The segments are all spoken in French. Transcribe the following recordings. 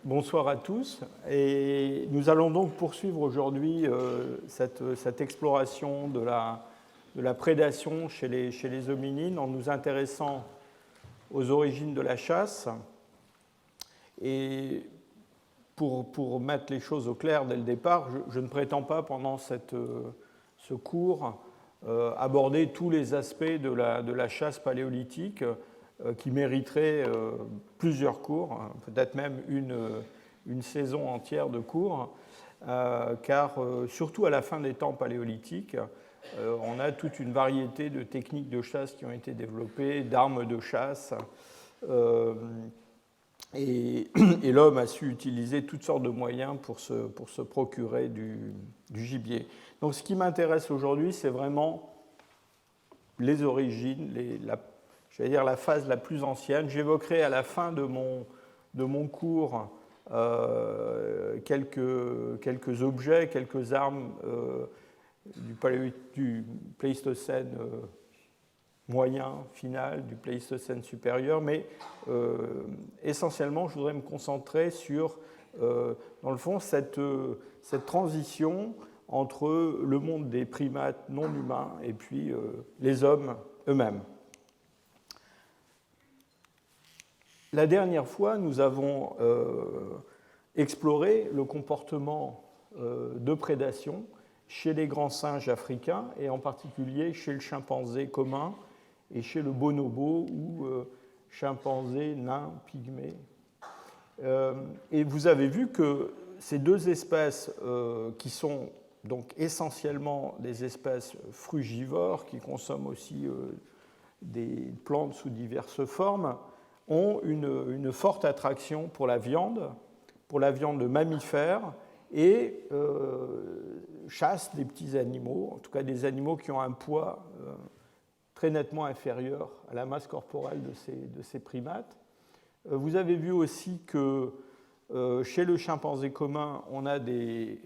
Bonsoir à tous. Et nous allons donc poursuivre aujourd'hui cette exploration de la prédation chez les hominines en nous intéressant aux origines de la chasse. Et pour mettre les choses au clair dès le départ, je ne prétends pas pendant ce cours aborder tous les aspects de la chasse paléolithique qui mériterait plusieurs cours, peut-être même une saison entière de cours, car surtout à la fin des temps paléolithiques, on a toute une variété de techniques de chasse qui ont été développées, d'armes de chasse, et l'homme a su utiliser toutes sortes de moyens pour se procurer du gibier. Donc ce qui m'intéresse aujourd'hui, c'est vraiment les origines, la phase la plus ancienne. J'évoquerai à la fin de mon cours quelques objets, quelques armes du Pléistocène moyen, final, du Pléistocène supérieur, mais essentiellement, je voudrais me concentrer sur, dans le fond, cette transition entre le monde des primates non humains et puis les hommes eux-mêmes. La dernière fois, nous avons exploré le comportement de prédation chez les grands singes africains et en particulier chez le chimpanzé commun et chez le bonobo ou chimpanzé nain pygmée. Et vous avez vu que ces deux espèces qui sont donc essentiellement des espèces frugivores qui consomment aussi des plantes sous diverses formes, ont une forte attraction pour la viande de mammifères et chassent des petits animaux, en tout cas des animaux qui ont un poids très nettement inférieur à la masse corporelle de ces primates. Vous avez vu aussi que chez le chimpanzé commun, on a des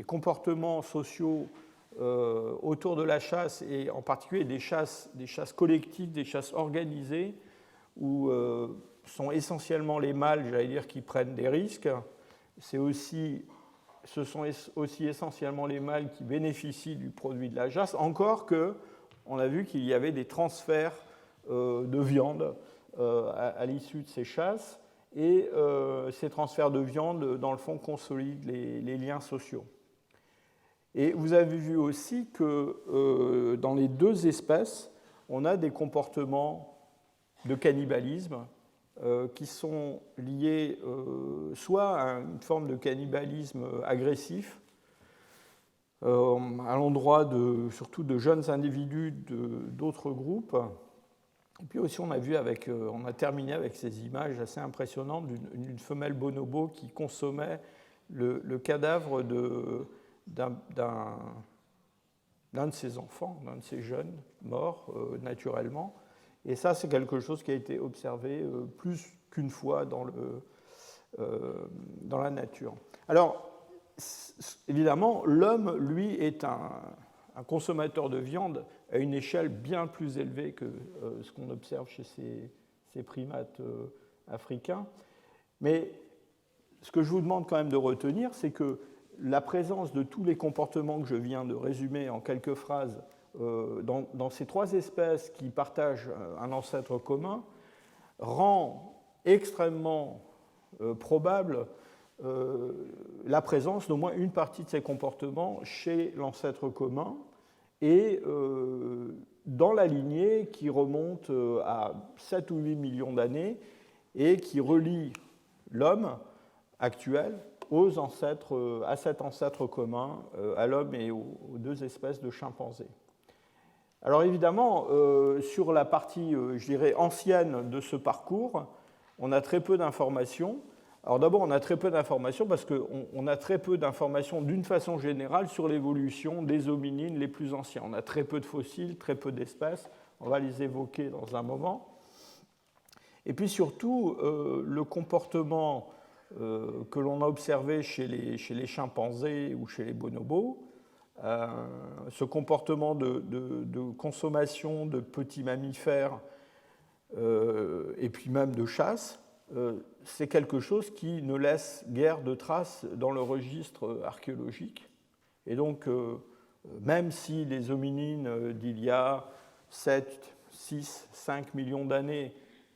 comportements sociaux autour de la chasse et en particulier des chasses collectives, des chasses organisées où sont essentiellement les mâles, j'allais dire, qui prennent des risques. Ce sont aussi essentiellement les mâles qui bénéficient du produit de la chasse, encore qu'on a vu qu'il y avait des transferts de viande à l'issue de ces chasses, et ces transferts de viande, dans le fond, consolident les liens sociaux. Et vous avez vu aussi que dans les deux espèces, on a des comportements de cannibalisme qui sont liés soit à une forme de cannibalisme agressif à l'endroit surtout de jeunes individus d'autres groupes. Et puis aussi on a terminé avec ces images assez impressionnantes d'une femelle bonobo qui consommait le cadavre d'un de ses enfants, d'un de ses jeunes morts naturellement. Et ça, c'est quelque chose qui a été observé plus qu'une fois dans la nature. Alors, évidemment, l'homme, lui, est un consommateur de viande à une échelle bien plus élevée que ce qu'on observe chez ces primates africains. Mais ce que je vous demande quand même de retenir, c'est que la présence de tous les comportements que je viens de résumer en quelques phrases dans ces trois espèces qui partagent un ancêtre commun rend extrêmement probable la présence d'au moins une partie de ces comportements chez l'ancêtre commun et dans la lignée qui remonte à 7 ou 8 millions d'années et qui relie l'homme actuel à cet ancêtre commun, à l'homme et aux deux espèces de chimpanzés. Alors évidemment, sur la partie, je dirais, ancienne de ce parcours, on a très peu d'informations. Alors d'abord, on a très peu d'informations parce qu'on a très peu d'informations d'une façon générale sur l'évolution des hominines les plus anciens. On a très peu de fossiles, très peu d'espèces. On va les évoquer dans un moment. Et puis surtout, le comportement que l'on a observé chez les chimpanzés ou chez les bonobos, ce comportement de consommation de petits mammifères et puis même de chasse, c'est quelque chose qui ne laisse guère de traces dans le registre archéologique. Et donc, même si les hominines d'il y a 7, 6, 5 millions d'années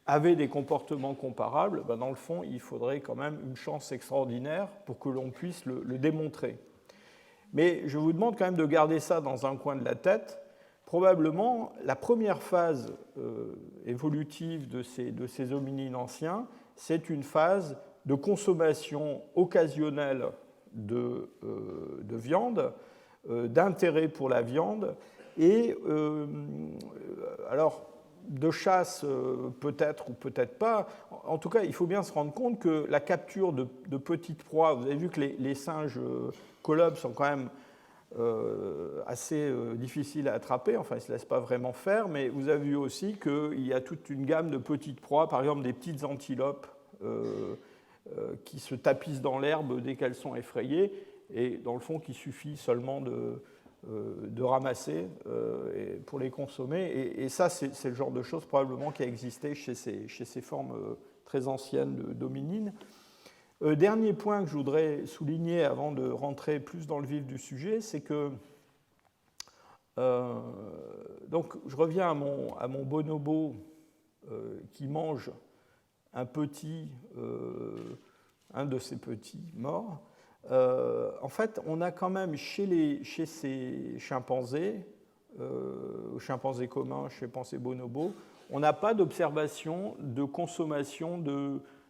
avaient des comportements comparables, ben dans le fond, il faudrait quand même une chance extraordinaire pour que l'on puisse le démontrer. Mais je vous demande quand même de garder ça dans un coin de la tête. Probablement, la première phase évolutive de ces hominines anciens, c'est une phase de consommation occasionnelle de viande, d'intérêt pour la viande, et alors de chasse peut-être ou peut-être pas. En tout cas, il faut bien se rendre compte que la capture de petites proies, vous avez vu que les singes colobes sont quand même assez difficiles à attraper, enfin ils ne se laissent pas vraiment faire, mais vous avez vu aussi qu'il y a toute une gamme de petites proies, par exemple des petites antilopes qui se tapissent dans l'herbe dès qu'elles sont effrayées, et dans le fond qu'il suffit seulement de ramasser pour les consommer. Et ça, c'est le genre de choses probablement qui a existé chez ces formes très anciennes d'hominines. Dernier point que je voudrais souligner avant de rentrer plus dans le vif du sujet, c'est que donc je reviens à mon bonobo qui mange un de ces petits morts. En fait, on a quand même chez ces chimpanzés, chimpanzés communs, chimpanzés bonobos, on n'a pas d'observation de consommation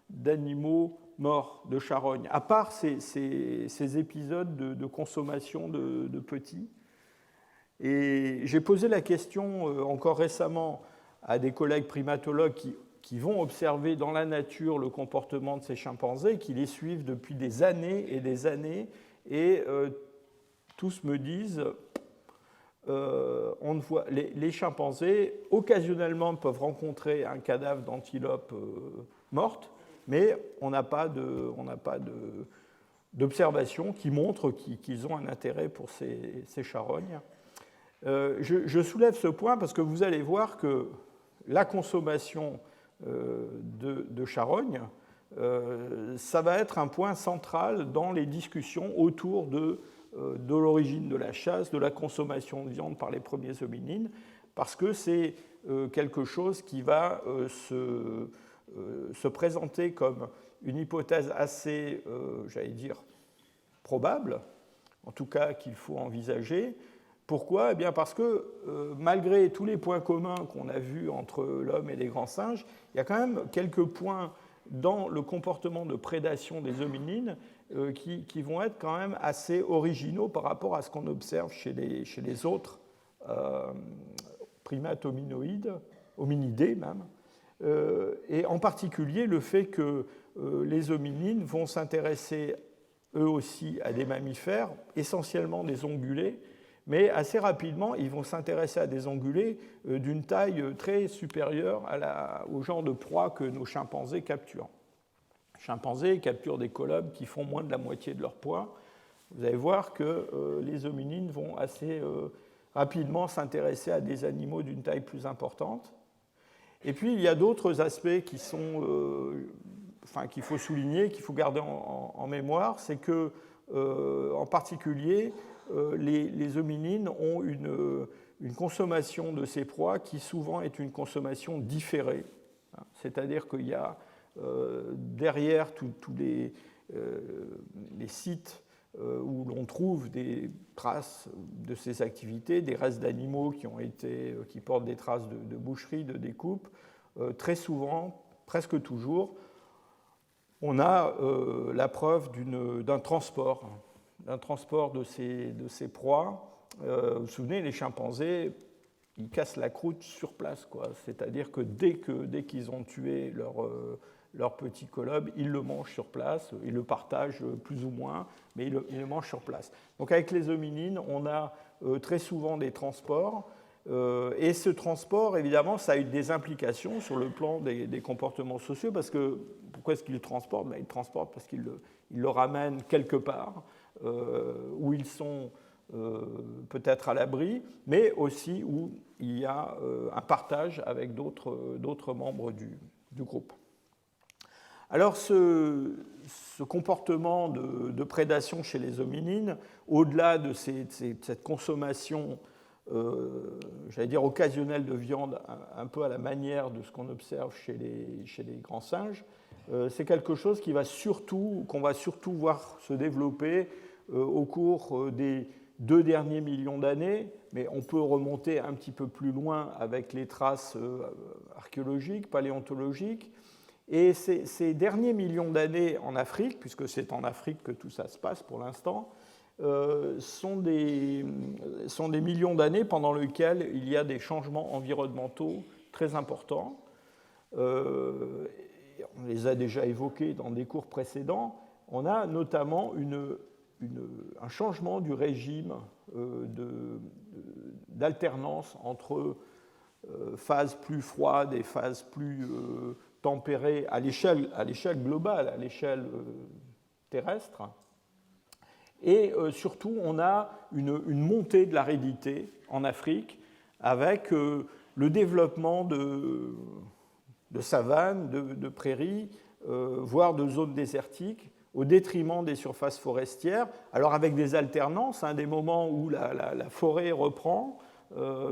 d'animaux morts, de charognes, à part ces épisodes de consommation de petits. Et j'ai posé la question encore récemment à des collègues primatologues qui vont observer dans la nature le comportement de ces chimpanzés, qui les suivent depuis des années, et tous me disent les chimpanzés, occasionnellement, peuvent rencontrer un cadavre d'antilope morte, mais on n'a pas d'observation qui montre qu'ils ont un intérêt pour ces charognes. Je soulève ce point parce que vous allez voir que la consommation de charognes, ça va être un point central dans les discussions autour de l'origine de la chasse, de la consommation de viande par les premiers hominines, parce que c'est quelque chose qui va se présenter comme une hypothèse assez, j'allais dire, probable, en tout cas qu'il faut envisager. Pourquoi ? Eh bien parce que malgré tous les points communs qu'on a vus entre l'homme et les grands singes, il y a quand même quelques points dans le comportement de prédation des hominines qui vont être quand même assez originaux par rapport à ce qu'on observe chez les autres primates hominidés même. Et en particulier le fait que les hominines vont s'intéresser eux aussi à des mammifères, essentiellement des ongulés, mais assez rapidement, ils vont s'intéresser à des ongulés d'une taille très supérieure au genre de proie que nos chimpanzés capturent. Les chimpanzés capturent des colobes qui font moins de la moitié de leur poids. Vous allez voir que les hominines vont assez rapidement s'intéresser à des animaux d'une taille plus importante. Et puis, il y a d'autres aspects qui sont, qu'il faut souligner, qu'il faut garder en mémoire, c'est que, en particulier, les hominines ont une consommation de ces proies qui souvent est une consommation différée. C'est-à-dire qu'il y a derrière tous les sites où l'on trouve des traces de ces activités, des restes d'animaux qui portent des traces de boucherie, de découpe, très souvent, presque toujours, on a la preuve d'un transport de ces proies. Vous vous souvenez, les chimpanzés, ils cassent la croûte sur place, quoi. C'est-à-dire que dès qu'ils ont tué leur petit colobe, ils le mangent sur place, ils le partagent plus ou moins, mais ils le mangent sur place. Donc avec les hominines, on a très souvent des transports, et ce transport, évidemment, ça a eu des implications sur le plan des comportements sociaux, parce que pourquoi est-ce qu'ils le transportent ? Ils le transportent parce qu'ils le ramènent quelque part, où ils sont peut-être à l'abri, mais aussi où il y a un partage avec d'autres membres du groupe. Alors ce comportement de prédation chez les hominines, au-delà de cette consommation, j'allais dire occasionnelle de viande, un peu à la manière de ce qu'on observe chez les grands singes, c'est quelque chose qu'on va surtout voir se développer au cours des 2 derniers millions d'années, mais on peut remonter un petit peu plus loin avec les traces archéologiques, paléontologiques. Et ces derniers millions d'années en Afrique, puisque c'est en Afrique que tout ça se passe pour l'instant, sont des millions d'années pendant lesquelles il y a des changements environnementaux très importants. On les a déjà évoqués dans des cours précédents. On a notamment un changement du régime d'alternance entre phases plus froides et phases plus tempérées à l'échelle globale, à l'échelle terrestre. Et surtout, on a une montée de l'aridité en Afrique avec le développement de savanes, de prairies, voire de zones désertiques, au détriment des surfaces forestières, alors avec des alternances, des moments où la forêt reprend,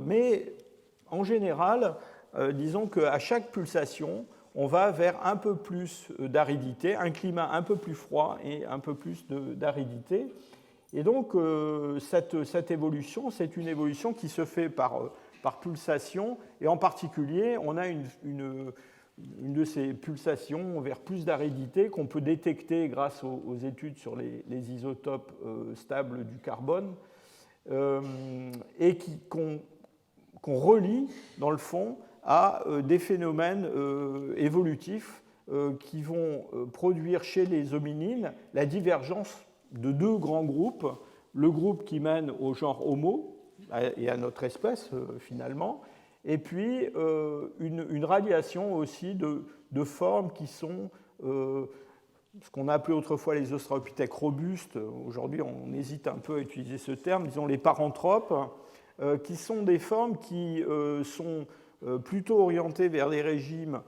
mais en général, disons qu'à chaque pulsation, on va vers un peu plus d'aridité, un climat un peu plus froid et un peu plus d'aridité. Et donc, cette évolution, c'est une évolution qui se fait par pulsation, et en particulier, on a une de ces pulsations vers plus d'aridité qu'on peut détecter grâce aux études sur les isotopes stables du carbone, et qu'on relie, dans le fond, à des phénomènes évolutifs qui vont produire chez les hominines la divergence de 2 grands groupes, le groupe qui mène au genre Homo et à notre espèce finalement, et puis une radiation aussi de formes qui sont ce qu'on a appelé autrefois les australopithèques robustes. Aujourd'hui, on hésite un peu à utiliser ce terme, disons les paranthropes, qui sont des formes qui sont plutôt orientées vers des régimes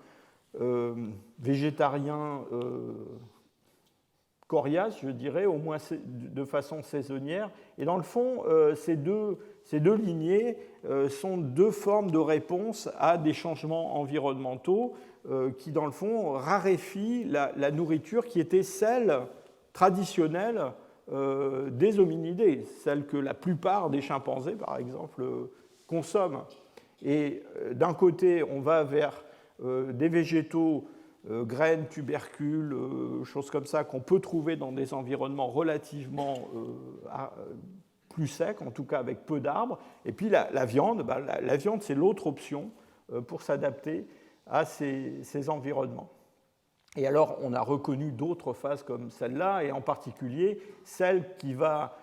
végétariens coriaces, je dirais, au moins de façon saisonnière. Et dans le fond, ces deux lignées sont 2 formes de réponse à des changements environnementaux qui, dans le fond, raréfient la nourriture qui était celle traditionnelle des hominidés, celle que la plupart des chimpanzés, par exemple, consomment. Et d'un côté, on va vers des végétaux, graines, tubercules, choses comme ça, qu'on peut trouver dans des environnements relativement plus secs, en tout cas avec peu d'arbres. Et puis la viande, la viande, c'est l'autre option pour s'adapter à ces environnements. Et alors, on a reconnu d'autres phases comme celle-là, et en particulier celle qui va,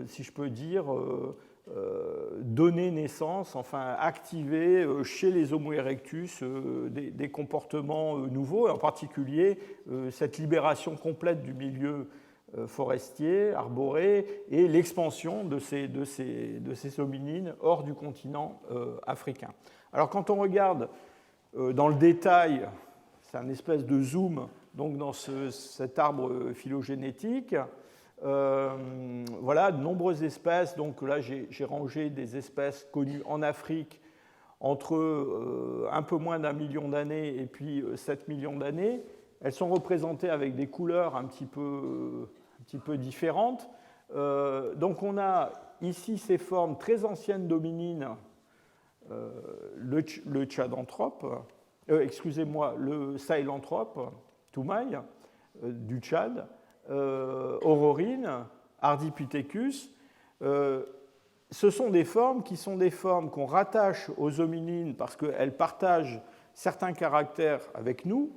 si je peux dire, donner naissance, enfin activer chez les Homo erectus des comportements nouveaux, et en particulier cette libération complète du milieu forestier, arboré, et l'expansion de ces hominines hors du continent africain. Alors quand on regarde dans le détail, c'est un espèce de zoom donc dans cet arbre phylogénétique. Voilà, de nombreuses espèces. Donc là, j'ai rangé des espèces connues en Afrique entre un peu moins d'1 million d'années et puis 7 millions d'années. Elles sont représentées avec des couleurs un petit peu différentes. Donc on a ici ces formes très anciennes d'hominines, le tchadanthrope, le sahelanthrope, Toumaï, du Tchad, Aurorine, Ardipithecus. Ce sont des formes qui sont des formes qu'on rattache aux hominines parce qu'elles partagent certains caractères avec nous.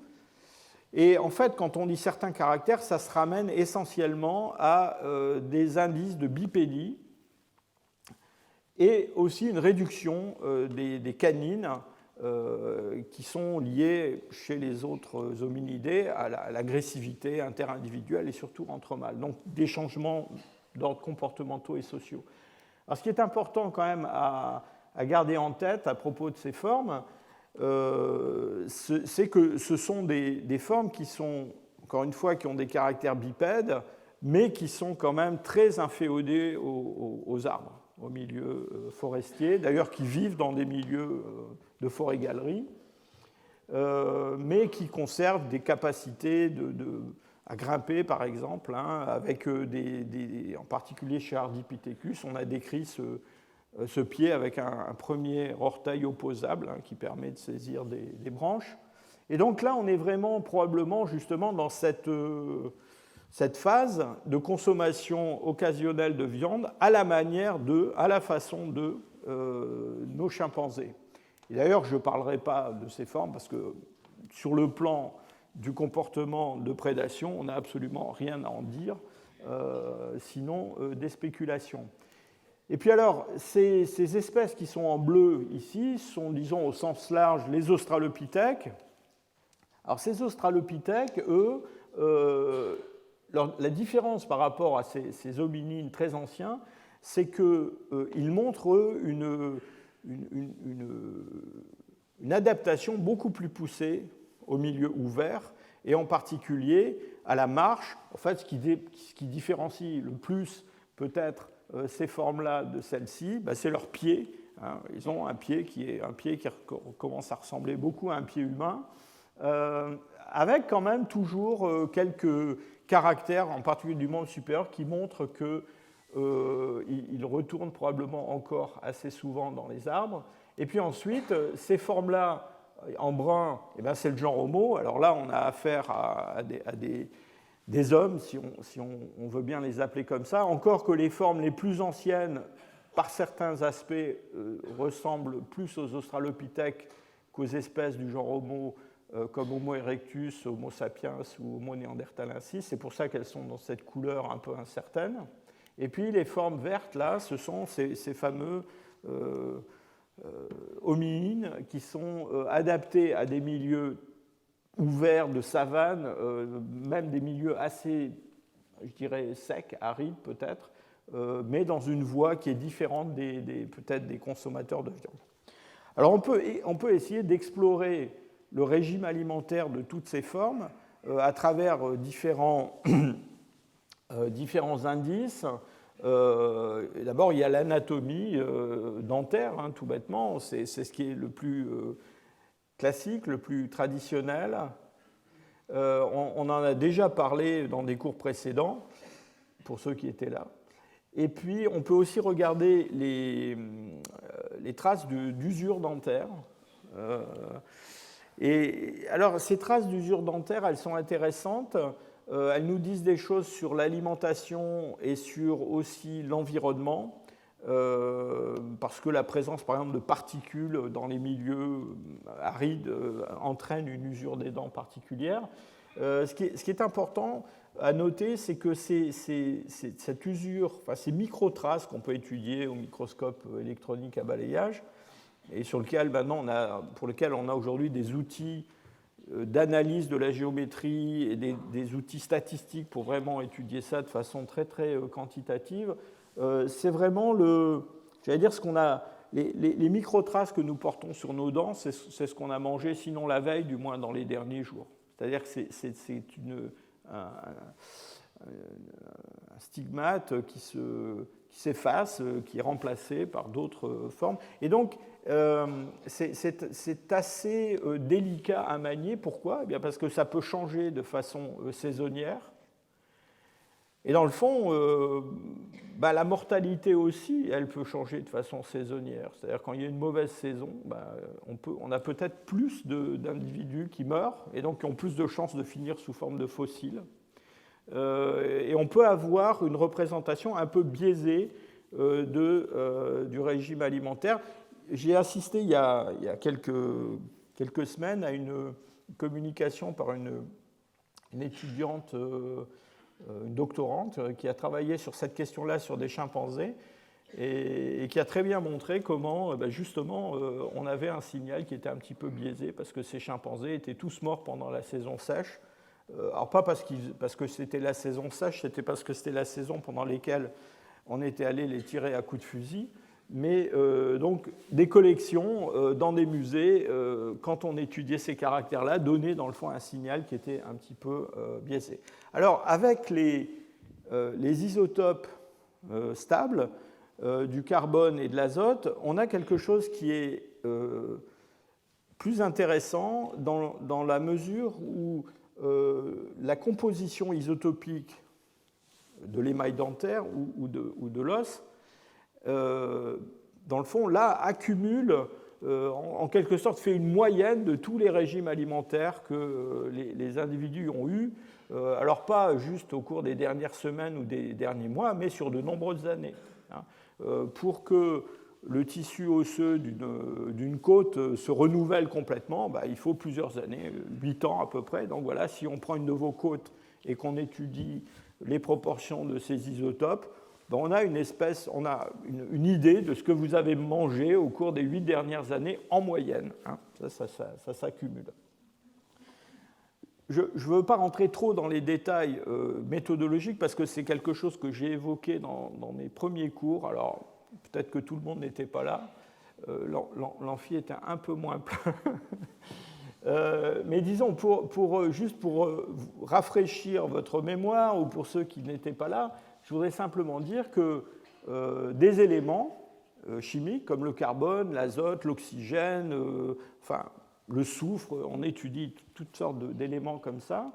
Et en fait, quand on dit certains caractères, ça se ramène essentiellement à des indices de bipédie et aussi une réduction des canines qui sont liées chez les autres hominidés à l'agressivité interindividuelle et surtout entre mâles. Donc des changements d'ordre comportementaux et sociaux. Alors ce qui est important quand même à garder en tête à propos de ces formes, c'est que ce sont des formes qui sont, encore une fois, qui ont des caractères bipèdes, mais qui sont quand même très inféodées aux arbres, aux milieux forestiers, d'ailleurs qui vivent dans des milieux de forêt-galerie, mais qui conservent des capacités à grimper, par exemple, hein, avec en particulier chez Ardipithecus, on a décrit ce pied avec un premier orteil opposable hein, qui permet de saisir des branches. Et donc là, on est vraiment probablement justement dans cette phase de consommation occasionnelle de viande à la façon de nos chimpanzés. Et d'ailleurs, je ne parlerai pas de ces formes parce que sur le plan du comportement de prédation, on n'a absolument rien à en dire, sinon des spéculations. Et puis alors, ces espèces qui sont en bleu ici sont, disons, au sens large, les australopithèques. Alors ces australopithèques, eux, la différence par rapport à ces hominines très anciens, c'est qu'ils montrent, eux, une adaptation beaucoup plus poussée au milieu ouvert, et en particulier à la marche. En fait, ce qui différencie le plus peut-être ces formes-là de celles-ci, c'est leur pied. Hein. Ils ont un pied qui commence à ressembler beaucoup à un pied humain, avec quand même toujours quelques caractères, en particulier du monde supérieur, qui montrent qu'ils retournent probablement encore assez souvent dans les arbres. Et puis ensuite, ces formes-là, en brun, c'est le genre Homo. Alors là, on a affaire à des hommes, si on veut bien les appeler comme ça, encore que les formes les plus anciennes, par certains aspects, ressemblent plus aux australopithèques qu'aux espèces du genre Homo, comme Homo erectus, Homo sapiens ou Homo neanderthalensis. C'est pour ça qu'elles sont dans cette couleur un peu incertaine. Et puis les formes vertes, là, ce sont ces fameux hominines qui sont adaptés à des milieux ouverts de savane, même des milieux assez, je dirais, secs, arides peut-être, mais dans une voie qui est différente peut-être des consommateurs de viande. Alors on peut essayer d'explorer le régime alimentaire de toutes ces formes à travers différents indices. D'abord, il y a l'anatomie dentaire, hein, tout bêtement, c'est ce qui est le plus classique, le plus traditionnel. On en a déjà parlé dans des cours précédents, pour ceux qui étaient là. Et puis, on peut aussi regarder les traces d'usure dentaire. Et alors, ces traces d'usure dentaire, elles sont intéressantes. Elles nous disent des choses sur l'alimentation et sur aussi l'environnement, parce que la présence, par exemple, de particules dans les milieux arides entraîne une usure des dents particulière. Ce qui est important à noter, c'est que cette usure, enfin, ces microtraces qu'on peut étudier au microscope électronique à balayage, et pour lesquels on a aujourd'hui des outils d'analyse de la géométrie et des outils statistiques pour vraiment étudier ça de façon très, très quantitative, c'est vraiment ce qu'on a, les microtraces que nous portons sur nos dents, c'est ce qu'on a mangé, sinon la veille, du moins dans les derniers jours. C'est-à-dire que c'est un stigmate qui s'efface, qui est remplacé par d'autres formes. Et donc, c'est assez délicat à manier. Pourquoi ? Eh bien parce que ça peut changer de façon saisonnière. Et dans le fond, la mortalité aussi, elle peut changer de façon saisonnière. C'est-à-dire quand il y a une mauvaise saison, on a peut-être plus d'individus qui meurent et donc qui ont plus de chances de finir sous forme de fossiles. Et on peut avoir une représentation un peu biaisée du régime alimentaire. J'ai assisté il y a quelques semaines à une communication par une étudiante, une doctorante, qui a travaillé sur cette question-là sur des chimpanzés et qui a très bien montré comment, justement, on avait un signal qui était un petit peu biaisé parce que ces chimpanzés étaient tous morts pendant la saison sèche. Alors pas parce que c'était la saison sèche, c'était parce que c'était la saison pendant laquelle on était allé les tirer à coups de fusil. mais donc des collections dans des musées, quand on étudiait ces caractères-là, donnaient dans le fond un signal qui était un petit peu biaisé. Alors, avec les isotopes stables, du carbone et de l'azote, on a quelque chose qui est plus intéressant dans la mesure où la composition isotopique de l'émail dentaire ou de l'os, dans le fond, là, accumule, en quelque sorte, fait une moyenne de tous les régimes alimentaires que les individus ont eus, alors pas juste au cours des dernières semaines ou des derniers mois, mais sur de nombreuses années. Pour que le tissu osseux d'une côte se renouvelle complètement, il faut plusieurs années, 8 ans à peu près. Donc voilà, si on prend une novocôte et qu'on étudie les proportions de ces isotopes, on a une idée de ce que vous avez mangé au cours des 8 dernières années en moyenne. Ça s'accumule. Je ne veux pas rentrer trop dans les détails méthodologiques parce que c'est quelque chose que j'ai évoqué dans mes premiers cours. Alors, peut-être que tout le monde n'était pas là. L'amphi était un peu moins plein. Mais disons, juste pour rafraîchir votre mémoire ou pour ceux qui n'étaient pas là, je voudrais simplement dire que des éléments chimiques comme le carbone, l'azote, l'oxygène, le soufre, on étudie toutes sortes d'éléments comme ça,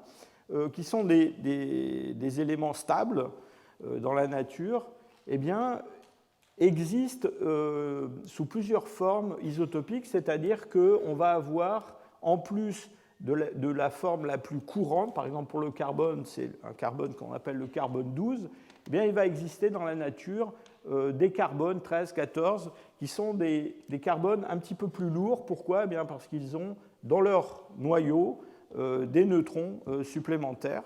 qui sont des éléments stables dans la nature, eh bien, existent sous plusieurs formes isotopiques, c'est-à-dire qu'on va avoir, en plus de la forme la plus courante, par exemple pour le carbone, c'est un carbone qu'on appelle le carbone 12, eh bien, il va exister dans la nature des carbones 13, 14, qui sont des carbones un petit peu plus lourds. Pourquoi ? Eh bien, parce qu'ils ont dans leur noyau des neutrons supplémentaires.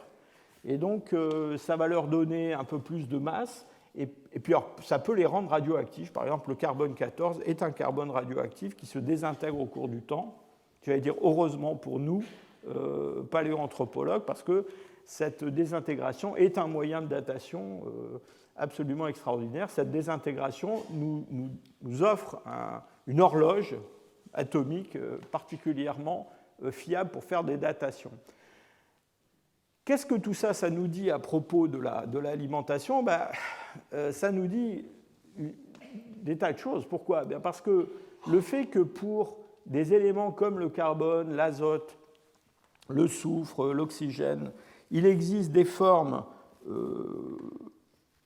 Et donc, ça va leur donner un peu plus de masse. Et puis, alors, ça peut les rendre radioactifs. Par exemple, le carbone 14 est un carbone radioactif qui se désintègre au cours du temps. Je vais dire heureusement pour nous, paléoanthropologues, parce que cette désintégration est un moyen de datation absolument extraordinaire. Cette désintégration nous offre une horloge atomique particulièrement fiable pour faire des datations. Qu'est-ce que tout ça, ça nous dit à propos de l'alimentation ? Ça nous dit des tas de choses. Pourquoi ? Parce que le fait que pour des éléments comme le carbone, l'azote, le soufre, l'oxygène, il existe des formes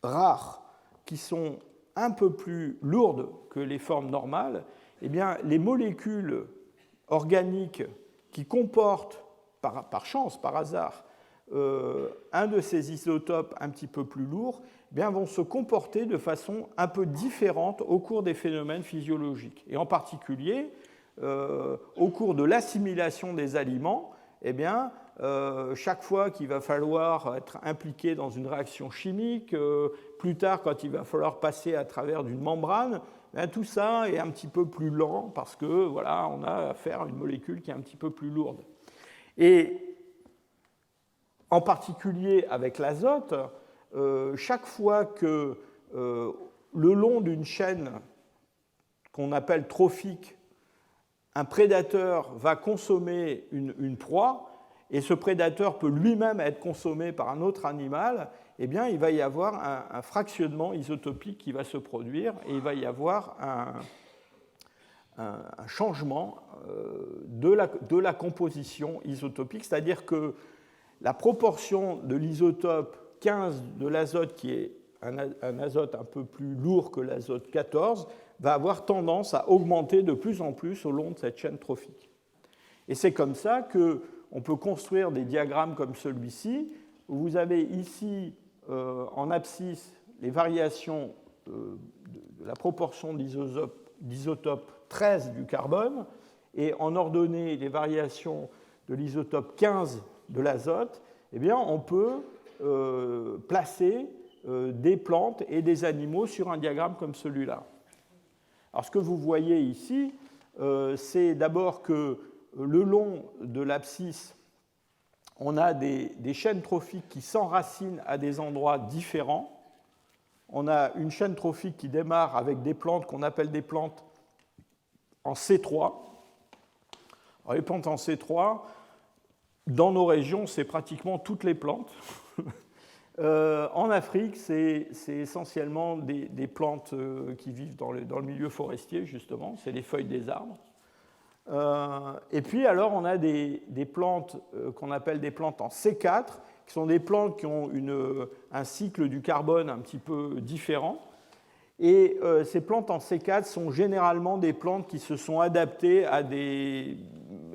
rares qui sont un peu plus lourdes que les formes normales, eh bien, les molécules organiques qui comportent, par chance, par hasard, un de ces isotopes un petit peu plus lourd, eh bien, vont se comporter de façon un peu différente au cours des phénomènes physiologiques. Et en particulier, au cours de l'assimilation des aliments, eh bien, chaque fois qu'il va falloir être impliqué dans une réaction chimique, plus tard quand il va falloir passer à travers d'une membrane, tout ça est un petit peu plus lent parce que voilà, on a affaire à une molécule qui est un petit peu plus lourde. Et en particulier avec l'azote, chaque fois que le long d'une chaîne qu'on appelle trophique, un prédateur va consommer une proie, et ce prédateur peut lui-même être consommé par un autre animal, eh bien, il va y avoir un fractionnement isotopique qui va se produire, et il va y avoir un changement de la composition isotopique, c'est-à-dire que la proportion de l'isotope 15 de l'azote, qui est un azote un peu plus lourd que l'azote 14, va avoir tendance à augmenter de plus en plus au long de cette chaîne trophique. Et c'est comme ça qu'on peut construire des diagrammes comme celui-ci, où vous avez ici, en abscisse, les variations de la proportion d'isotope 13 du carbone, et en ordonnée, les variations de l'isotope 15 de l'azote. Eh bien, on peut placer des plantes et des animaux sur un diagramme comme celui-là. Alors, ce que vous voyez ici, c'est d'abord que le long de l'abscisse, on a des chaînes trophiques qui s'enracinent à des endroits différents. on a une chaîne trophique qui démarre avec des plantes qu'on appelle des plantes en C3. Alors, les plantes en C3, dans nos régions, c'est pratiquement toutes les plantes. En Afrique, c'est essentiellement des plantes qui vivent dans le milieu forestier, justement. C'est les feuilles des arbres. Et puis, alors, on a des plantes qu'on appelle des plantes en C4, qui sont des plantes qui ont un cycle du carbone un petit peu différent. Et ces plantes en C4 sont généralement des plantes qui se sont adaptées à des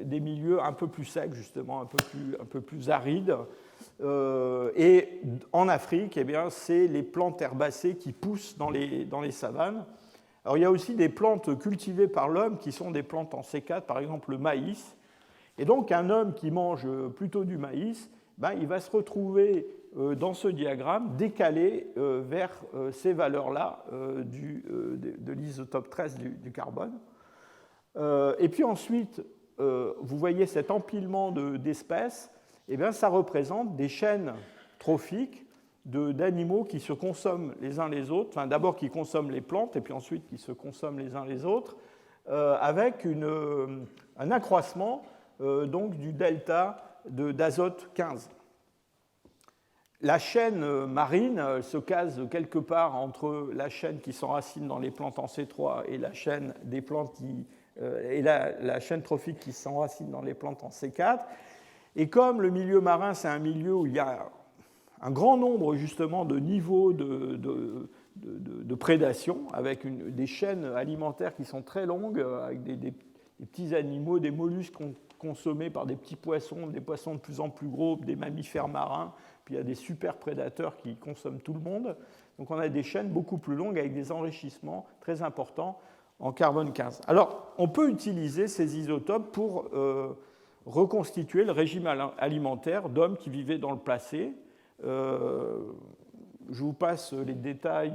milieux un peu plus secs, justement, un peu plus arides. Et en Afrique, eh bien, c'est les plantes herbacées qui poussent dans les savanes. Alors, il y a aussi des plantes cultivées par l'homme qui sont des plantes en C4, par exemple le maïs. Et donc, un homme qui mange plutôt du maïs, ben, il va se retrouver dans ce diagramme décalé vers ces valeurs-là de l'isotope 13 du carbone. Et puis ensuite, vous voyez cet empilement d'espèces, eh bien, ça représente des chaînes trophiques d'animaux qui se consomment les uns les autres, enfin, d'abord qui consomment les plantes et puis ensuite qui se consomment les uns les autres, avec un accroissement donc du delta d'azote 15. La chaîne marine se case quelque part entre la chaîne qui s'enracine dans les plantes en C3 et la chaîne des plantes la chaîne trophique qui s'enracine dans les plantes en C4. Et comme le milieu marin, c'est un milieu où il y a un grand nombre justement de niveaux de prédation, avec des chaînes alimentaires qui sont très longues, avec des petits animaux, des mollusques consommés par des petits poissons, des poissons de plus en plus gros, des mammifères marins, puis il y a des super prédateurs qui consomment tout le monde. Donc on a des chaînes beaucoup plus longues avec des enrichissements très importants en carbone 15. Alors on peut utiliser ces isotopes pour reconstituer le régime alimentaire d'hommes qui vivaient dans le passé. Je vous passe les détails,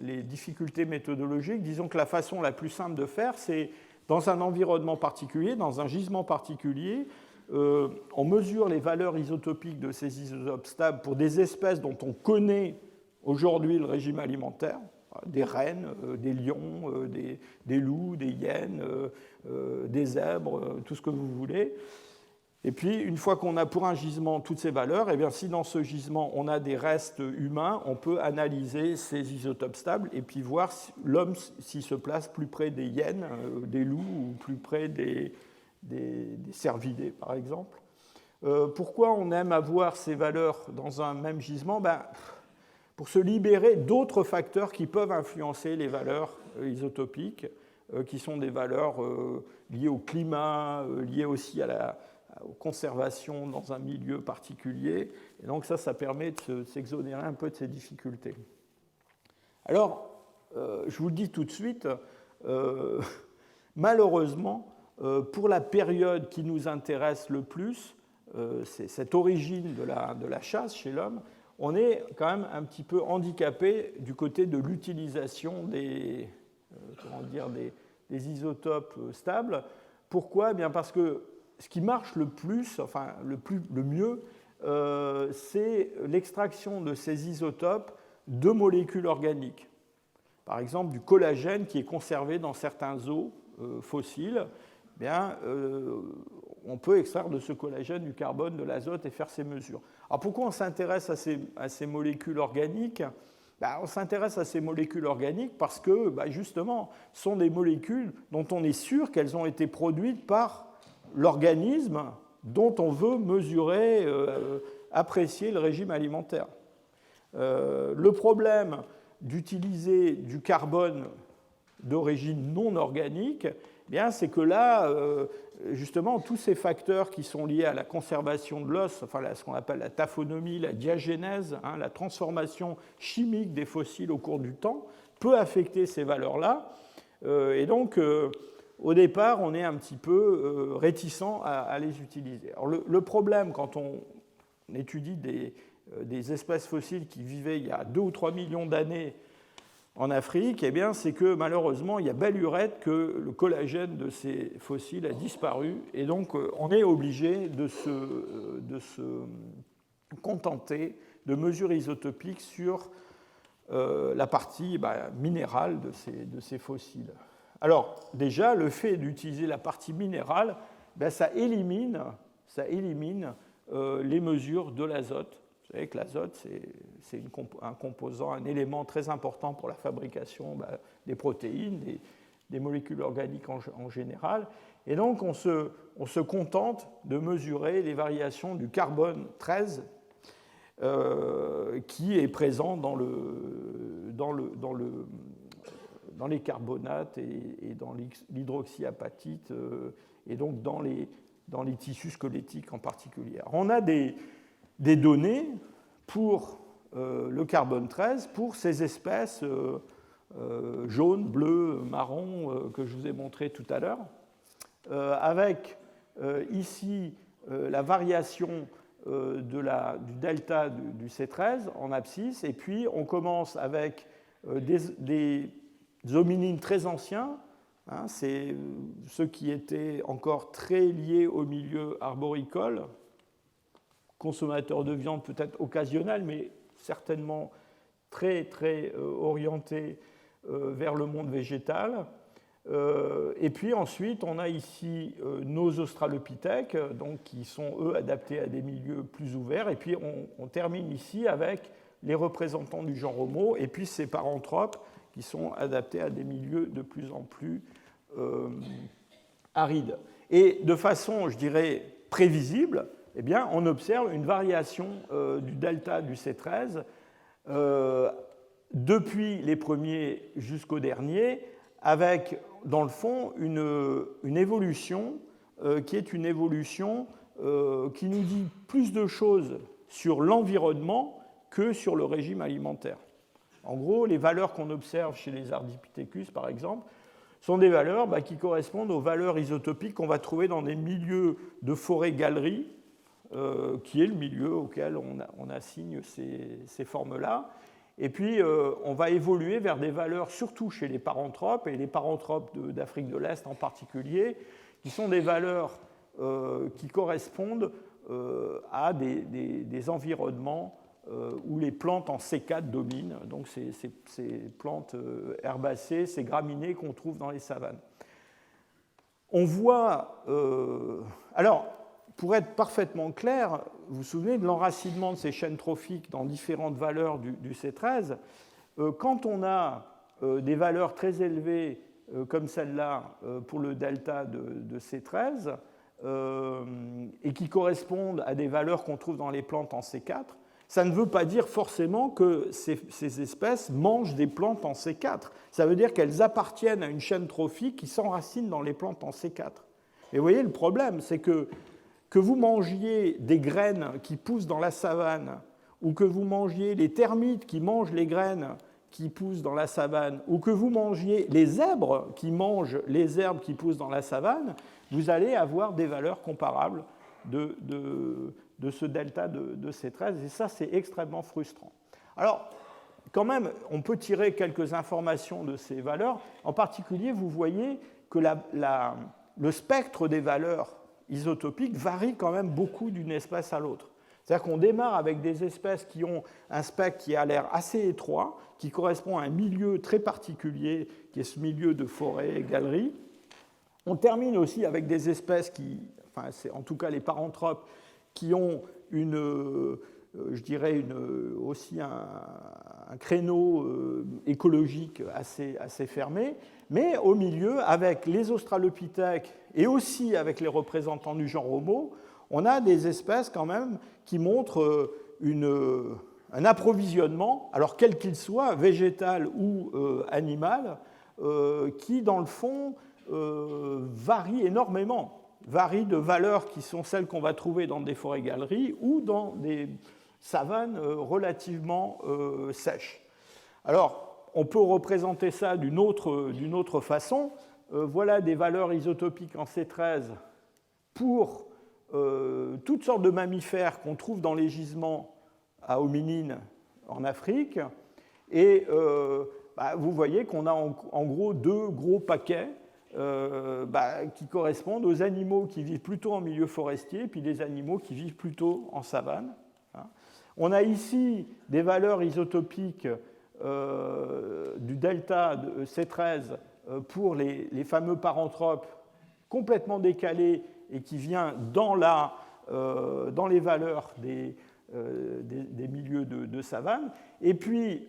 les difficultés méthodologiques. Disons que la façon la plus simple de faire, c'est dans un environnement particulier, dans un gisement particulier, on mesure les valeurs isotopiques de ces isotopes stables pour des espèces dont on connaît aujourd'hui le régime alimentaire, des rennes, des lions, des loups, des hyènes, des zèbres, tout ce que vous voulez. Et puis, une fois qu'on a pour un gisement toutes ces valeurs, eh bien, si dans ce gisement on a des restes humains, on peut analyser ces isotopes stables et puis voir l'homme s'il se place plus près des hyènes, des loups ou plus près des cervidés, par exemple. Pourquoi on aime avoir ces valeurs dans un même gisement? Pour se libérer d'autres facteurs qui peuvent influencer les valeurs isotopiques, qui sont des valeurs liées au climat, liées aussi aux conservations dans un milieu particulier. Et donc ça permet de s'exonérer un peu de ces difficultés. Alors, je vous le dis tout de suite, malheureusement, pour la période qui nous intéresse le plus, c'est cette origine de la chasse chez l'homme, on est quand même un petit peu handicapé du côté de l'utilisation des isotopes stables. Pourquoi? Bien parce que ce qui marche le plus, enfin le mieux, c'est l'extraction de ces isotopes de molécules organiques. Par exemple, du collagène qui est conservé dans certains os fossiles. Bien, on peut extraire de ce collagène du carbone, de l'azote et faire ces mesures. Alors pourquoi on s'intéresse à ces molécules organiques? On s'intéresse à ces molécules organiques parce que, justement, ce sont des molécules dont on est sûr qu'elles ont été produites par l'organisme dont on veut mesurer, apprécier le régime alimentaire. Le problème d'utiliser du carbone d'origine non organique, c'est que là, justement, tous ces facteurs qui sont liés à la conservation de l'os, enfin ce qu'on appelle la taphonomie, la diagénèse, la transformation chimique des fossiles au cours du temps, peut affecter ces valeurs-là. Et donc, au départ, on est un petit peu réticent à les utiliser. Alors, le problème, quand on étudie des espèces fossiles qui vivaient il y a 2 ou 3 millions d'années en Afrique, c'est que malheureusement, il y a belle lurette que le collagène de ces fossiles a disparu. Et donc, on est obligé de se contenter de mesures isotopiques sur la partie minérale de ces fossiles. Alors, déjà, le fait d'utiliser la partie minérale, ça élimine les mesures de l'azote. Vous savez que l'azote, c'est un composant, un élément très important pour la fabrication des protéines, des molécules organiques en général. Et donc, on se contente de mesurer les variations du carbone 13 qui est présent dans les carbonates et dans l'hydroxyapatite et donc dans les tissus squelettiques en particulier. Alors, on a des données pour le carbone 13 pour ces espèces jaunes, bleues, marron que je vous ai montré tout à l'heure, avec ici la variation du delta du C13 en abscisse, et puis on commence avec des hominines très anciens, c'est ceux qui étaient encore très liés au milieu arboricole, consommateurs de viande peut-être occasionnels, mais certainement très, très orientés vers le monde végétal. Et puis ensuite, on a ici nos australopithèques, donc, qui sont, eux, adaptés à des milieux plus ouverts. Et puis on termine ici avec les représentants du genre Homo, et puis ces paranthropes qui sont adaptés à des milieux de plus en plus arides. Et de façon, je dirais, prévisible, eh bien, on observe une variation du delta du C13 depuis les premiers jusqu'au dernier, avec, dans le fond, une évolution qui est une évolution qui nous dit plus de choses sur l'environnement que sur le régime alimentaire. En gros, les valeurs qu'on observe chez les Ardipithecus, par exemple, sont des valeurs qui correspondent aux valeurs isotopiques qu'on va trouver dans des milieux de forêt-galerie, qui est le milieu auquel on assigne ces formes-là. Et puis, on va évoluer vers des valeurs, surtout chez les paranthropes, et les paranthropes d'Afrique de l'Est en particulier, qui sont des valeurs qui correspondent à des environnements où les plantes en C4 dominent, donc ces plantes herbacées, ces graminées qu'on trouve dans les savanes. On voit... alors, pour être parfaitement clair, vous vous souvenez de l'enracinement de ces chaînes trophiques dans différentes valeurs du C13. Quand on a des valeurs très élevées comme celle-là pour le delta de C13 et qui correspondent à des valeurs qu'on trouve dans les plantes en C4, ça ne veut pas dire forcément que ces espèces mangent des plantes en C4. Ça veut dire qu'elles appartiennent à une chaîne trophique qui s'enracine dans les plantes en C4. Et vous voyez, le problème, c'est que vous mangiez des graines qui poussent dans la savane, ou que vous mangiez les termites qui mangent les graines qui poussent dans la savane, ou que vous mangiez les zèbres qui mangent les herbes qui poussent dans la savane, vous allez avoir des valeurs comparables de ce delta de C13, et ça, c'est extrêmement frustrant. Alors, quand même, on peut tirer quelques informations de ces valeurs. En particulier, vous voyez que le spectre des valeurs isotopiques varie quand même beaucoup d'une espèce à l'autre. C'est-à-dire qu'on démarre avec des espèces qui ont un spectre qui a l'air assez étroit, qui correspond à un milieu très particulier, qui est ce milieu de forêt et galerie. On termine aussi avec des espèces qui, enfin, c'est en tout cas les paranthropes, qui ont aussi un créneau écologique assez fermé, mais au milieu, avec les australopithèques et aussi avec les représentants du genre Homo, on a des espèces quand même qui montrent un approvisionnement, alors quel qu'il soit, végétal ou animal, qui dans le fond varie énormément. Varient de valeurs qui sont celles qu'on va trouver dans des forêts-galeries ou dans des savanes relativement sèches. Alors, on peut représenter ça d'une autre façon. Voilà des valeurs isotopiques en C13 pour toutes sortes de mammifères qu'on trouve dans les gisements à hominines en Afrique. Et vous voyez qu'on a en gros deux gros paquets qui correspondent aux animaux qui vivent plutôt en milieu forestier, puis des animaux qui vivent plutôt en savane. On a ici des valeurs isotopiques du delta de C13 pour les fameux paranthropes complètement décalés et qui vient dans les valeurs des milieux de savane. Et puis,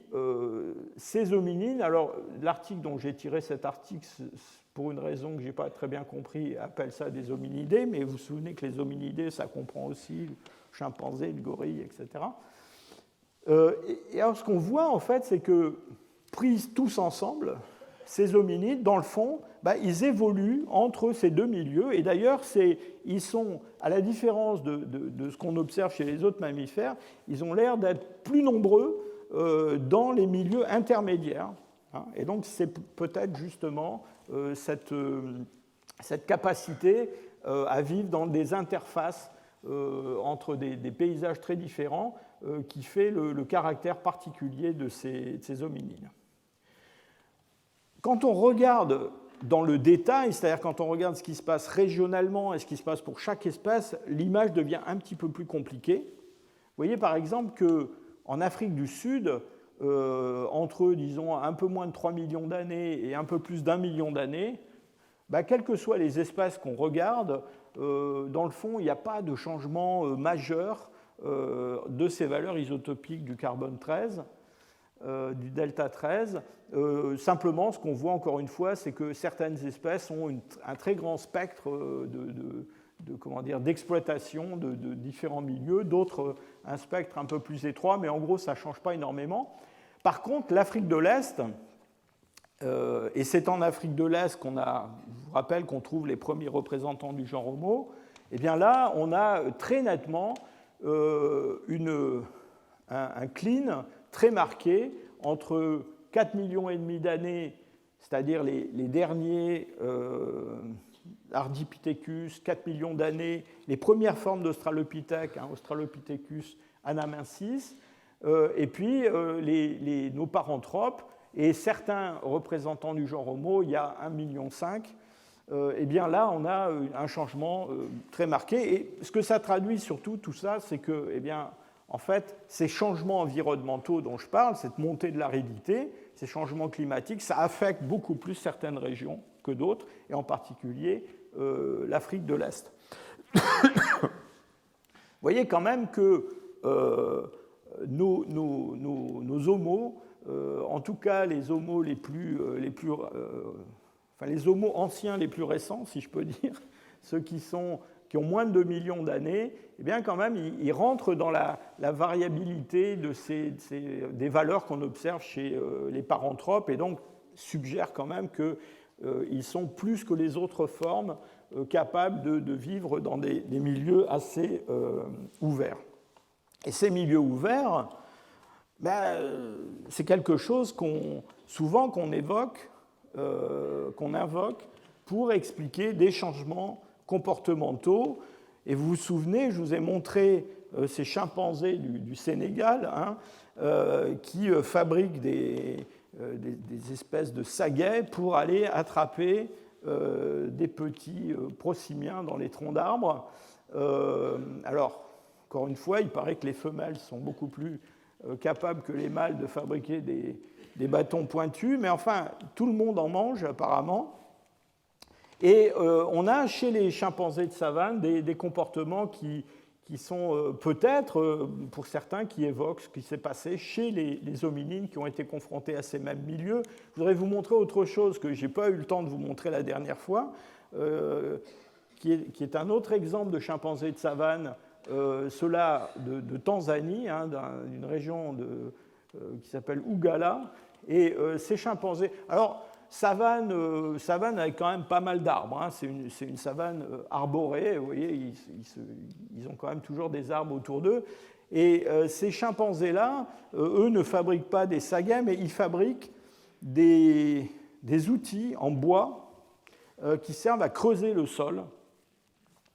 ces hominines, alors l'article dont j'ai tiré cet article, pour une raison que je n'ai pas très bien compris, appelle ça des hominidés, mais vous vous souvenez que les hominidés, ça comprend aussi le chimpanzé, le gorille, etc. Et alors, ce qu'on voit, en fait, c'est que, pris tous ensemble, ces hominides, dans le fond, ils évoluent entre ces deux milieux. Et d'ailleurs, ils sont, à la différence de ce qu'on observe chez les autres mammifères, ils ont l'air d'être plus nombreux dans les milieux intermédiaires. Et donc, c'est peut-être justement cette capacité à vivre dans des interfaces entre des paysages très différents qui fait le caractère particulier de ces hominines. Quand on regarde dans le détail, c'est-à-dire quand on regarde ce qui se passe régionalement et ce qui se passe pour chaque espèce, l'image devient un petit peu plus compliquée. Vous voyez par exemple qu'en Afrique du Sud, entre, disons, un peu moins de 3 millions d'années et un peu plus d'1 million d'années, quelles que soient les espèces qu'on regarde, dans le fond, il n'y a pas de changement majeur de ces valeurs isotopiques du carbone 13, du delta 13. Simplement, ce qu'on voit encore une fois, c'est que certaines espèces ont un très grand spectre d'exploitation de différents milieux, d'autres un spectre un peu plus étroit, mais en gros, ça ne change pas énormément. Par contre, l'Afrique de l'Est, et c'est en Afrique de l'Est je vous rappelle qu'on trouve les premiers représentants du genre Homo, et bien là, on a très nettement un clean très marqué entre 4,5 millions d'années, c'est-à-dire les derniers Ardipithecus, 4 millions d'années, les premières formes d'Australopithèque, Australopithecus anamensis, et puis nos paranthropes, et certains représentants du genre Homo, il y a 1,5 million. Et bien là, on a un changement très marqué. Et ce que ça traduit surtout, tout ça, c'est que, en fait, ces changements environnementaux dont je parle, cette montée de l'aridité, ces changements climatiques, ça affecte beaucoup plus certaines régions que d'autres, et en particulier l'Afrique de l'Est. Vous voyez quand même que nos homos, en tout cas les homos les homos anciens les plus récents, si je peux dire, ceux qui ont moins de 2 millions d'années, eh bien quand même, ils rentrent dans la variabilité des valeurs qu'on observe chez les paranthropes, et donc suggèrent quand même qu'ils sont plus que les autres formes capables de vivre dans des milieux assez ouverts. Et ces milieux ouverts, c'est quelque chose souvent qu'on évoque, qu'on invoque pour expliquer des changements comportementaux. Et vous vous souvenez, je vous ai montré ces chimpanzés du Sénégal qui fabriquent des espèces de saguets pour aller attraper des petits prosimiens dans les troncs d'arbres. Alors, encore une fois, il paraît que les femelles sont beaucoup plus capables que les mâles de fabriquer des bâtons pointus, mais enfin, tout le monde en mange apparemment. Et on a chez les chimpanzés de savane des comportements qui sont peut-être, pour certains, qui évoquent ce qui s'est passé chez les hominines qui ont été confrontés à ces mêmes milieux. Je voudrais vous montrer autre chose que je n'ai pas eu le temps de vous montrer la dernière fois, qui est un autre exemple de chimpanzé de savane, ceux-là de Tanzanie, d'une région qui s'appelle Ougala. Et ces chimpanzés... Alors, savane avec quand même pas mal d'arbres. C'est une savane arborée. Vous voyez, ils ont quand même toujours des arbres autour d'eux. Et ces chimpanzés-là, eux ne fabriquent pas des saguets, mais ils fabriquent des outils en bois qui servent à creuser le sol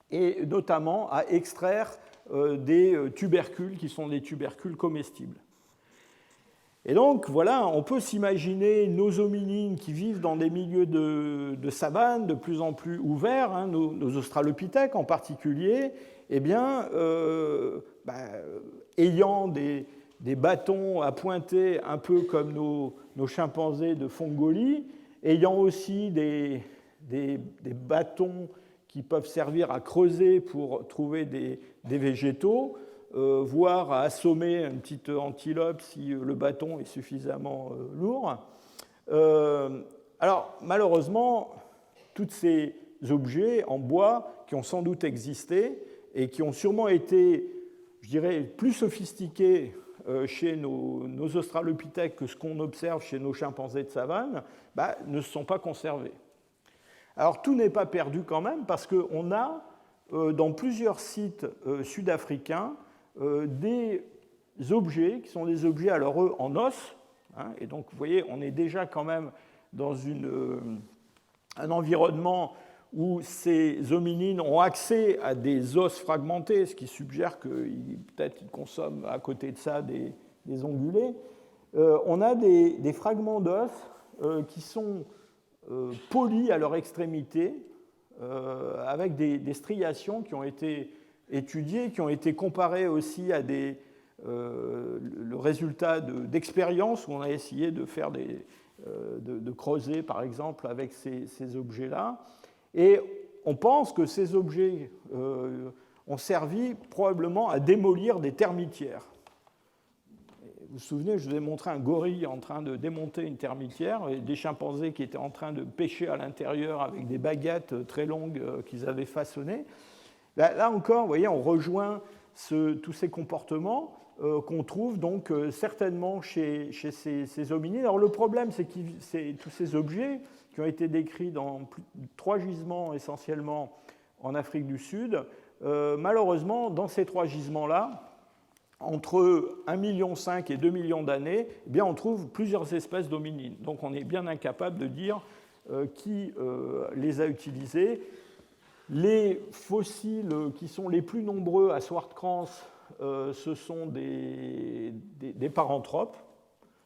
et notamment à extraire des tubercules qui sont des tubercules comestibles. Et donc, voilà, on peut s'imaginer nos hominines qui vivent dans des milieux de savane de plus en plus ouverts, nos australopithèques en particulier, ayant des des bâtons à pointer, un peu comme nos chimpanzés de Fongolie, ayant aussi des bâtons qui peuvent servir à creuser pour trouver des végétaux, voire à assommer une petite antilope si le bâton est suffisamment lourd. Alors, malheureusement, tous ces objets en bois qui ont sans doute existé et qui ont sûrement été, je dirais, plus sophistiqués chez nos australopithèques que ce qu'on observe chez nos chimpanzés de savane, ne se sont pas conservés. Alors, tout n'est pas perdu quand même, parce qu'on a, dans plusieurs sites sud-africains, des objets qui sont des objets, alors eux, en os, hein, et donc, vous voyez, on est déjà quand même dans un environnement où ces hominines ont accès à des os fragmentés, ce qui suggère qu'ils peut-être qu'ils consomment à côté de ça des ongulés. On a des fragments d'os qui sont polis à leur extrémité, avec des striations qui ont été étudiées, qui ont été comparées aussi à le résultat d'expériences où on a essayé de faire de creuser, par exemple, avec ces objets-là. Et on pense que ces objets ont servi probablement à démolir des termitières. Vous vous souvenez, je vous ai montré un gorille en train de démonter une termitière et des chimpanzés qui étaient en train de pêcher à l'intérieur avec des baguettes très longues qu'ils avaient façonnées. Là encore, vous voyez, on rejoint tous ces comportements qu'on trouve donc certainement chez ces hominines. Alors le problème, c'est que tous ces objets qui ont été décrits dans 3 gisements essentiellement en Afrique du Sud, malheureusement, dans ces 3 gisements-là, entre 1,5 million et 2 millions d'années, eh bien, on trouve plusieurs espèces d'hominines. Donc on est bien incapable de dire qui les a utilisés. Les fossiles qui sont les plus nombreux à Swartkrans, ce sont des paranthropes.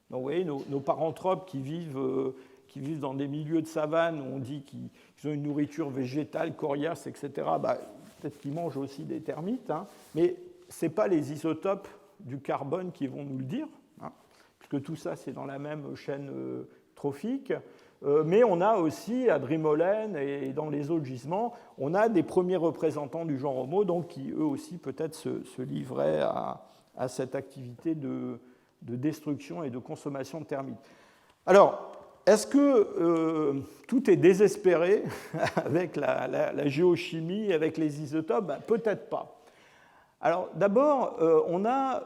Donc, vous voyez, nos paranthropes qui vivent dans des milieux de savane où on dit qu'ils ont une nourriture végétale, coriace, etc., peut-être qu'ils mangent aussi des termites, hein, mais ce n'est pas les isotopes du carbone qui vont nous le dire, hein, puisque tout ça, c'est dans la même chaîne trophique. Mais on a aussi, à Drimolen et dans les autres gisements, on a des premiers représentants du genre Homo, donc qui eux aussi peut-être se livraient à cette activité de destruction et de consommation de termites. Alors, est-ce que tout est désespéré avec la géochimie, avec les isotopes? Peut-être pas. Alors, d'abord, on a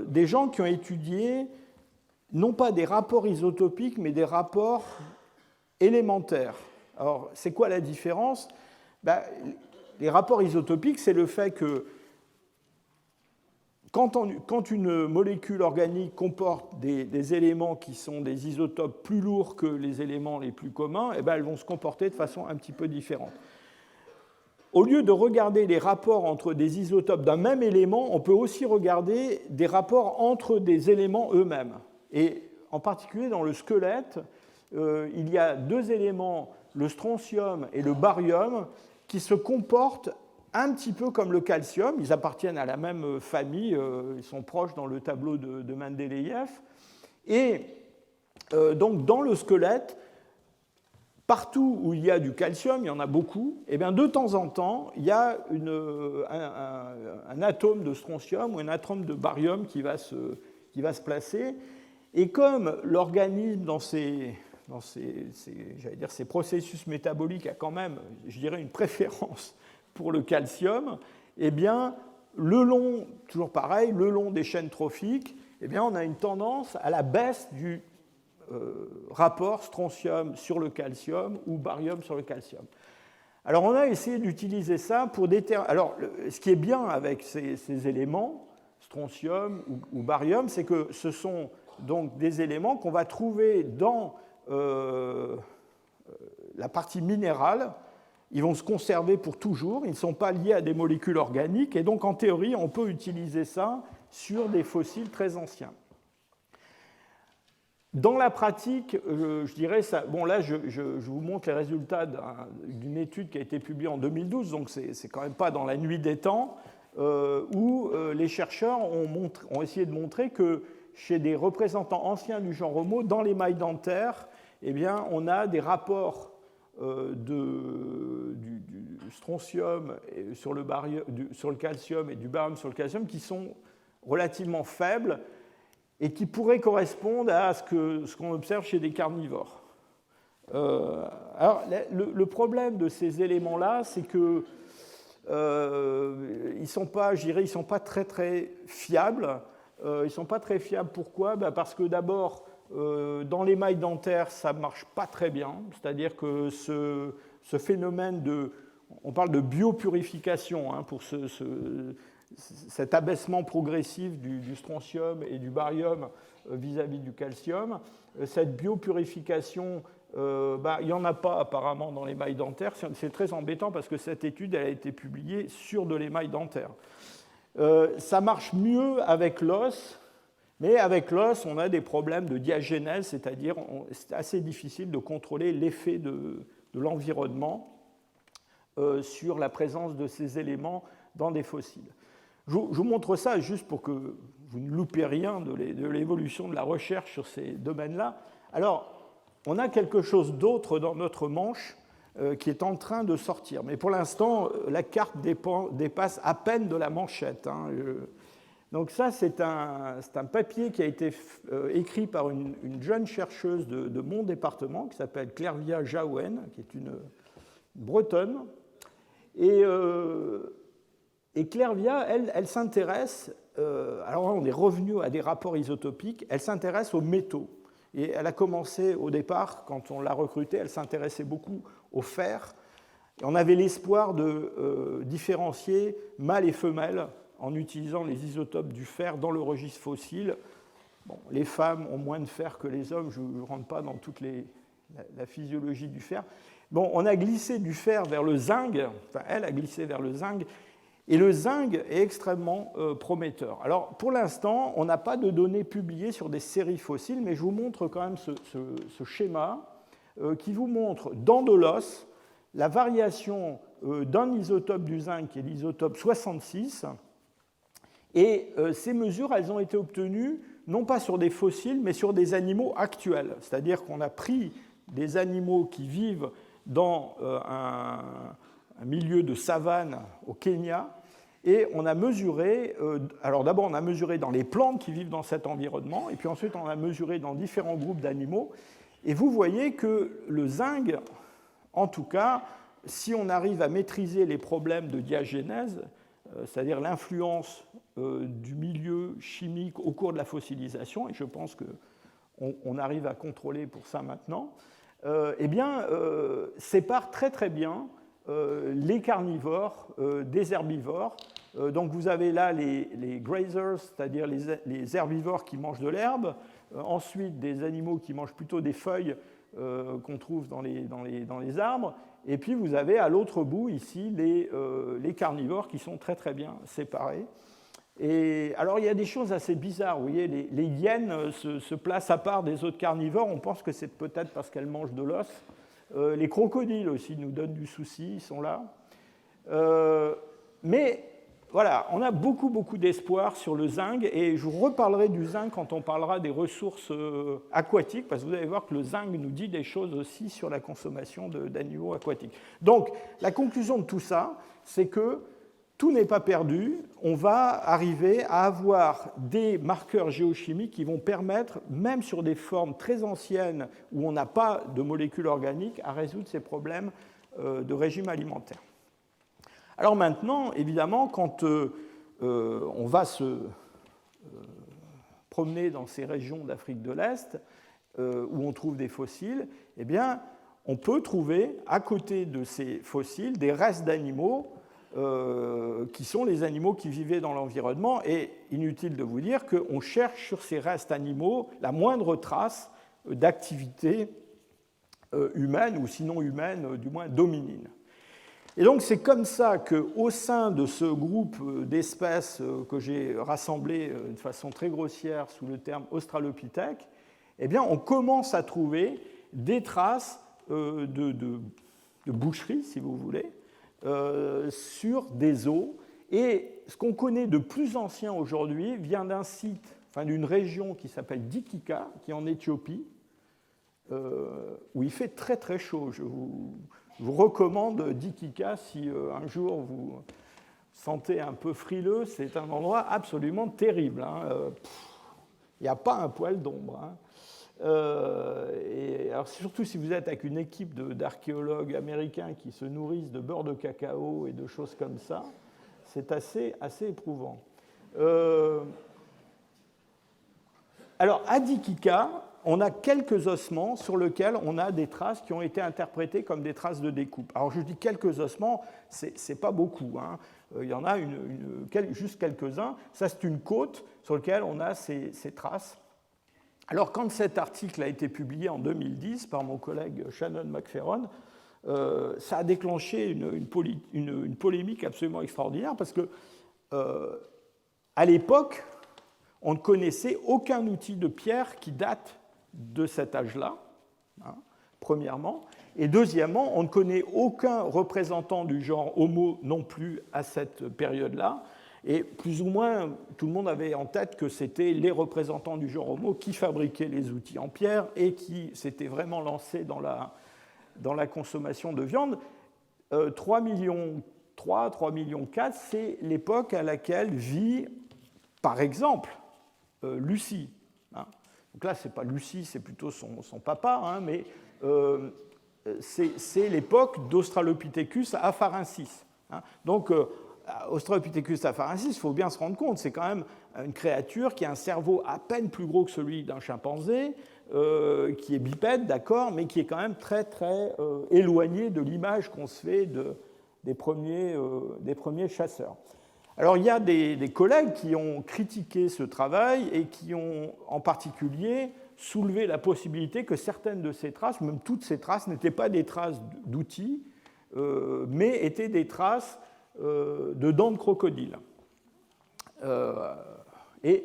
des gens qui ont étudié non pas des rapports isotopiques, mais des rapports élémentaires. Alors, c'est quoi la différence? Les rapports isotopiques, c'est le fait que quand une molécule organique comporte des éléments qui sont des isotopes plus lourds que les éléments les plus communs, elles vont se comporter de façon un petit peu différente. Au lieu de regarder les rapports entre des isotopes d'un même élément, on peut aussi regarder des rapports entre des éléments eux-mêmes. Et en particulier dans le squelette, il y a 2 éléments, le strontium et le barium, qui se comportent un petit peu comme le calcium. Ils appartiennent à la même famille, ils sont proches dans le tableau de Mendeleïev. Et donc dans le squelette, partout où il y a du calcium, il y en a beaucoup, et bien de temps en temps, il y a un atome de strontium ou un atome de barium qui va se placer. Et comme l'organisme, dans ces processus métaboliques, a quand même, je dirais, une préférence pour le calcium, eh bien, toujours pareil, le long des chaînes trophiques, eh bien, on a une tendance à la baisse du rapport strontium sur le calcium ou barium sur le calcium. Alors, on a essayé d'utiliser ça pour déterminer. Alors, ce qui est bien avec ces éléments, strontium ou barium, c'est que ce sont donc des éléments qu'on va trouver dans la partie minérale. Ils vont se conserver pour toujours, ils ne sont pas liés à des molécules organiques, et donc en théorie, on peut utiliser ça sur des fossiles très anciens. Dans la pratique, je dirais ça. Bon, là, je vous montre les résultats d'une étude qui a été publiée en 2012, donc c'est quand même pas dans la nuit des temps. où les chercheurs ont essayé de montrer que chez des représentants anciens du genre Homo, dans l'émail dentaire, eh bien, on a des rapports du strontium sur le calcium et du barium sur le calcium qui sont relativement faibles et qui pourraient correspondre à ce qu'on observe chez des carnivores. Alors, le problème de ces éléments-là, c'est que ils sont pas, je dirais, ils sont pas très très fiables. Ils sont pas très fiables. Pourquoi? Parce que d'abord, dans l'émail dentaire, ça marche pas très bien. C'est-à-dire que ce phénomène on parle de biopurification pour cet abaissement progressif du strontium et du barium vis-à-vis du calcium. Cette biopurification, il n'y en a pas apparemment dans l'émail dentaire. C'est très embêtant parce que cette étude elle a été publiée sur de l'émail dentaire. Ça marche mieux avec l'os, mais avec l'os, on a des problèmes de diagénèse, c'est-à-dire c'est assez difficile de contrôler l'effet de l'environnement sur la présence de ces éléments dans des fossiles. Je vous montre ça juste pour que vous ne loupez rien de l'évolution de la recherche sur ces domaines-là. Alors, on a quelque chose d'autre dans notre manche qui est en train de sortir. Mais pour l'instant, la carte dépasse à peine de la manchette. Donc ça, c'est un papier qui a été écrit par une jeune chercheuse de mon département qui s'appelle Clervia Jaouen, qui est une Bretonne. Et Clervia, elle s'intéresse, alors là, on est revenu à des rapports isotopiques, elle s'intéresse aux métaux. Et elle a commencé au départ, quand on l'a recrutée, elle s'intéressait beaucoup au fer. Et on avait l'espoir de différencier mâles et femelles en utilisant les isotopes du fer dans le registre fossile. Bon, les femmes ont moins de fer que les hommes, je ne rentre pas dans toute la physiologie du fer. Bon, on a glissé du fer vers le zinc, enfin elle a glissé vers le zinc, et le zinc est extrêmement prometteur. Alors, pour l'instant, on n'a pas de données publiées sur des séries fossiles, mais je vous montre quand même ce schéma qui vous montre dans de l'os la variation d'un isotope du zinc, qui est l'isotope 66. Et ces mesures, elles ont été obtenues non pas sur des fossiles, mais sur des animaux actuels. C'est-à-dire qu'on a pris des animaux qui vivent dans un milieu de savane au Kenya, et on a mesuré, alors d'abord on a mesuré dans les plantes qui vivent dans cet environnement, et puis ensuite on a mesuré dans différents groupes d'animaux, et vous voyez que le zinc, en tout cas, si on arrive à maîtriser les problèmes de diagénèse, c'est-à-dire l'influence du milieu chimique au cours de la fossilisation, et je pense qu'on arrive à contrôler pour ça maintenant, eh bien, sépare très très bien les carnivores des herbivores. Donc vous avez là les grazers, c'est-à-dire les herbivores qui mangent de l'herbe, ensuite des animaux qui mangent plutôt des feuilles qu'on trouve dans les arbres, et puis vous avez à l'autre bout ici les carnivores qui sont très très bien séparés. Et alors il y a des choses assez bizarres, vous voyez, les hyènes se placent à part des autres carnivores, on pense que c'est peut-être parce qu'elles mangent de l'os. Les crocodiles aussi nous donnent du souci, ils sont là. Mais voilà, on a beaucoup, beaucoup d'espoir sur le zinc, et je vous reparlerai du zinc quand on parlera des ressources aquatiques, parce que vous allez voir que le zinc nous dit des choses aussi sur la consommation d'animaux aquatiques. Donc, la conclusion de tout ça, c'est que tout n'est pas perdu. On va arriver à avoir des marqueurs géochimiques qui vont permettre, même sur des formes très anciennes où on n'a pas de molécules organiques, à résoudre ces problèmes de régime alimentaire. Alors maintenant, évidemment, quand on va se promener dans ces régions d'Afrique de l'Est, où on trouve des fossiles, eh bien, on peut trouver, à côté de ces fossiles, des restes d'animaux qui sont les animaux qui vivaient dans l'environnement. Et inutile de vous dire qu'on cherche sur ces restes animaux la moindre trace d'activité humaine, ou sinon humaine, du moins d'hominine. Et donc c'est comme ça qu'au sein de ce groupe d'espèces que j'ai rassemblé de façon très grossière sous le terme Australopithèque, eh bien, on commence à trouver des traces de boucherie, si vous voulez, sur des os. Et ce qu'on connaît de plus ancien aujourd'hui vient d'un site, enfin d'une région qui s'appelle Dikika, qui est en Éthiopie, où il fait très très chaud. Je vous recommande Dikika si un jour vous sentez un peu frileux, c'est un endroit absolument terrible. Il n'y a pas un poil d'ombre. Et alors surtout si vous êtes avec une équipe d'archéologues américains qui se nourrissent de beurre de cacao et de choses comme ça, c'est assez éprouvant. Alors à Dikika, on a quelques ossements sur lesquels on a des traces qui ont été interprétées comme des traces de découpe. Alors je dis quelques ossements, c'est pas beaucoup. Il y en a juste quelques-uns. Ça, c'est une côte sur laquelle on a ces traces. Alors quand cet article a été publié en 2010 par mon collègue Shannon McFerron, ça a déclenché une polémique absolument extraordinaire parce que à l'époque, on ne connaissait aucun outil de pierre qui date de cet âge-là, premièrement. Et deuxièmement, on ne connaît aucun représentant du genre Homo non plus à cette période-là. Et plus ou moins, tout le monde avait en tête que c'était les représentants du genre Homo qui fabriquaient les outils en pierre et qui s'étaient vraiment lancés dans la consommation de viande. 3 millions 3 millions 4, c'est l'époque à laquelle vit, par exemple, Lucie. Donc là, ce n'est pas Lucie, c'est plutôt son papa, mais c'est l'époque d'Australopithecus afarensis. Donc, Australopithecus afarensis, il faut bien se rendre compte, c'est quand même une créature qui a un cerveau à peine plus gros que celui d'un chimpanzé, qui est bipède, d'accord, mais qui est quand même très, très éloigné de l'image qu'on se fait des premiers chasseurs. Alors, il y a des collègues qui ont critiqué ce travail et qui ont en particulier soulevé la possibilité que certaines de ces traces, même toutes ces traces, n'étaient pas des traces d'outils, mais étaient des traces de dents de crocodile. Et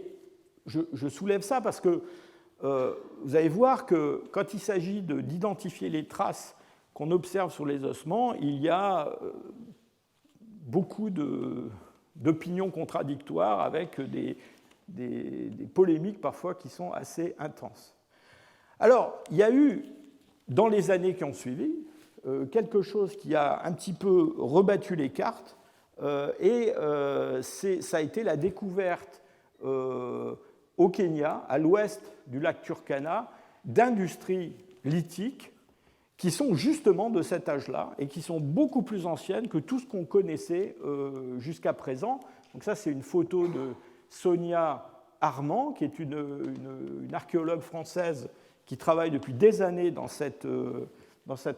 je soulève ça parce que vous allez voir que quand il s'agit d'identifier les traces qu'on observe sur les ossements, il y a beaucoup d'opinions contradictoires avec des polémiques parfois qui sont assez intenses. Alors, il y a eu, dans les années qui ont suivi, quelque chose qui a un petit peu rebattu les cartes, et ça a été la découverte au Kenya, à l'ouest du lac Turkana, d'industries lithiques qui sont justement de cet âge-là et qui sont beaucoup plus anciennes que tout ce qu'on connaissait jusqu'à présent. Donc ça, c'est une photo de Sonia Armand, qui est une archéologue française qui travaille depuis des années dans cette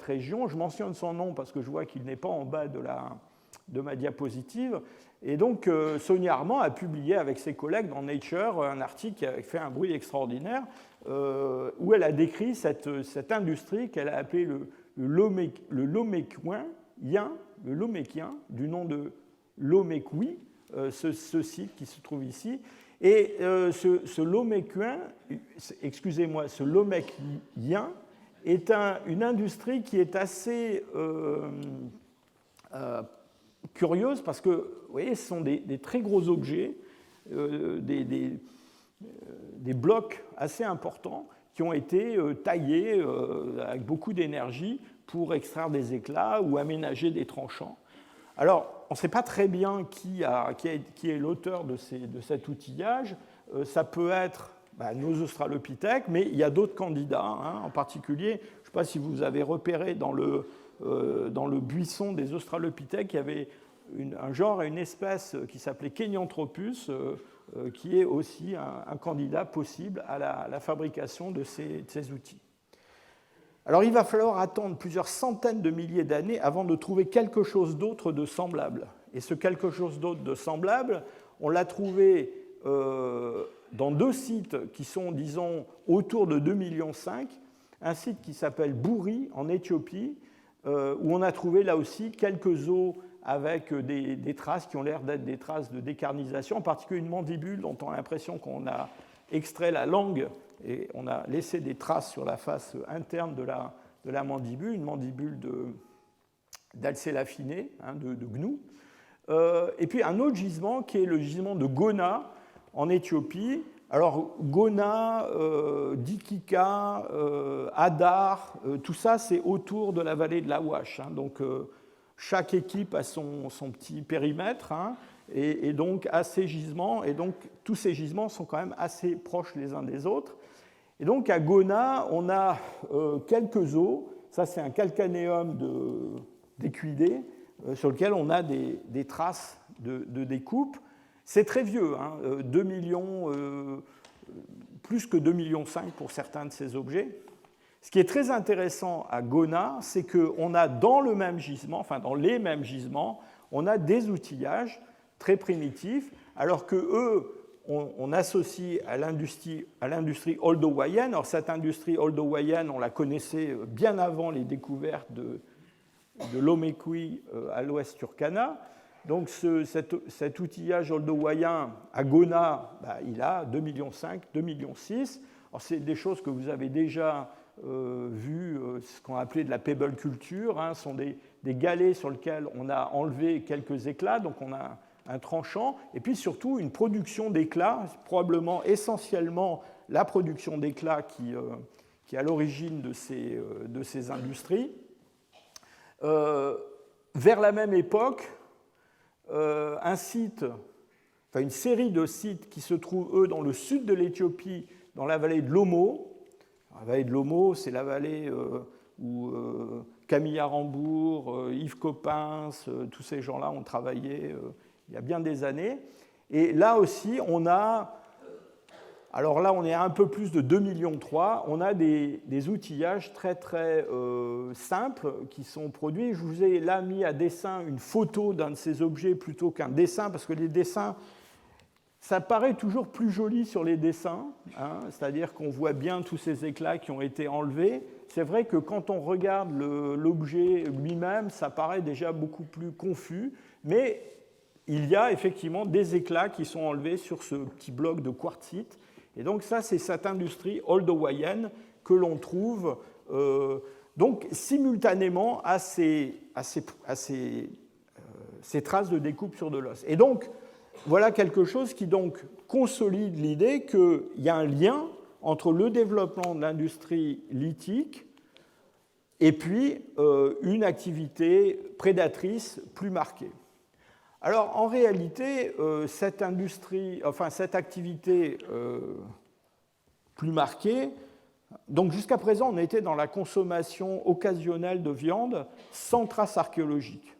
région. Je mentionne son nom parce que je vois qu'il n'est pas en bas de ma diapositive. Et donc, Sonia Armand a publié avec ses collègues dans Nature un article qui a fait un bruit extraordinaire, où elle a décrit cette industrie qu'elle a appelée le Lomekien, du nom de Lomekwi, ce site qui se trouve ici. Et ce Lomekien est une industrie qui est assez curieuse parce que, vous voyez, ce sont des très gros objets, des blocs assez importants qui ont été taillés avec beaucoup d'énergie pour extraire des éclats ou aménager des tranchants. Alors, on ne sait pas très bien qui est l'auteur de cet outillage. Ça peut être nos australopithèques, mais il y a d'autres candidats. En particulier, je ne sais pas si vous avez repéré dans le buisson des australopithèques, il y avait un genre et une espèce qui s'appelait Kenyanthropus, qui est aussi un candidat possible à la fabrication de ces outils. Alors il va falloir attendre plusieurs centaines de milliers d'années avant de trouver quelque chose d'autre de semblable. Et ce quelque chose d'autre de semblable, on l'a trouvé dans deux sites qui sont, disons, autour de 2,5 millions. Un site qui s'appelle Bouri, en Éthiopie, où on a trouvé là aussi quelques os avec des traces qui ont l'air d'être des traces de décarnisation, en particulier une mandibule dont on a l'impression qu'on a extrait la langue et on a laissé des traces sur la face interne de la mandibule, une mandibule d'Alcélaphiné, de gnou. Et puis un autre gisement qui est le gisement de Gona en Éthiopie. Alors Gona, Dikika, Hadar, tout ça c'est autour de la vallée de l'Awash. Donc chaque équipe a son petit périmètre, et donc a ses gisements, et donc tous ces gisements sont quand même assez proches les uns des autres. Et donc à Gona, on a quelques os, ça c'est un calcanéum d'équidés, sur lequel on a des traces de découpe. C'est très vieux, 2 millions, plus que 2,5 millions pour certains de ces objets. Ce qui est très intéressant à Gona, c'est qu'on a dans le même gisement, enfin dans les mêmes gisements, on a des outillages très primitifs, alors que eux, on associe à l'industrie oldowayenne. Alors cette industrie oldowayenne, on la connaissait bien avant les découvertes de l'Omekwi à l'ouest Turkana. Donc cet outillage oldowayen à Gona, il a 2,5 millions, 2,6 millions. Alors c'est des choses que vous avez déjà vues, ce qu'on appelait de la pebble culture. Ce sont des galets sur lesquels on a enlevé quelques éclats, donc on a un tranchant, et puis surtout une production d'éclats, probablement essentiellement la production d'éclats qui est à l'origine de ces industries. Vers la même époque, une série de sites qui se trouvent, eux, dans le sud de l'Éthiopie, dans la vallée de l'Omo. La vallée de l'Omo, c'est la vallée où Camille Arambourg, Yves Coppens, tous ces gens-là ont travaillé il y a bien des années. Et là aussi, on a... Alors là, on est à un peu plus de 2,3 millions. On a des outillages très, très simples qui sont produits. Je vous ai là mis à dessin une photo d'un de ces objets plutôt qu'un dessin, parce que les dessins, ça paraît toujours plus joli sur les dessins, c'est-à-dire qu'on voit bien tous ces éclats qui ont été enlevés. C'est vrai que quand on regarde l'objet lui-même, ça paraît déjà beaucoup plus confus, mais il y a effectivement des éclats qui sont enlevés sur ce petit bloc de quartzite. Et donc ça, c'est cette industrie oldowayenne que l'on trouve donc simultanément à ces traces de découpe sur de l'os. Et donc, voilà quelque chose qui donc consolide l'idée qu'il y a un lien entre le développement de l'industrie lithique et puis une activité prédatrice plus marquée. Alors, en réalité, cette activité plus marquée, donc jusqu'à présent, on était dans la consommation occasionnelle de viande sans traces archéologiques.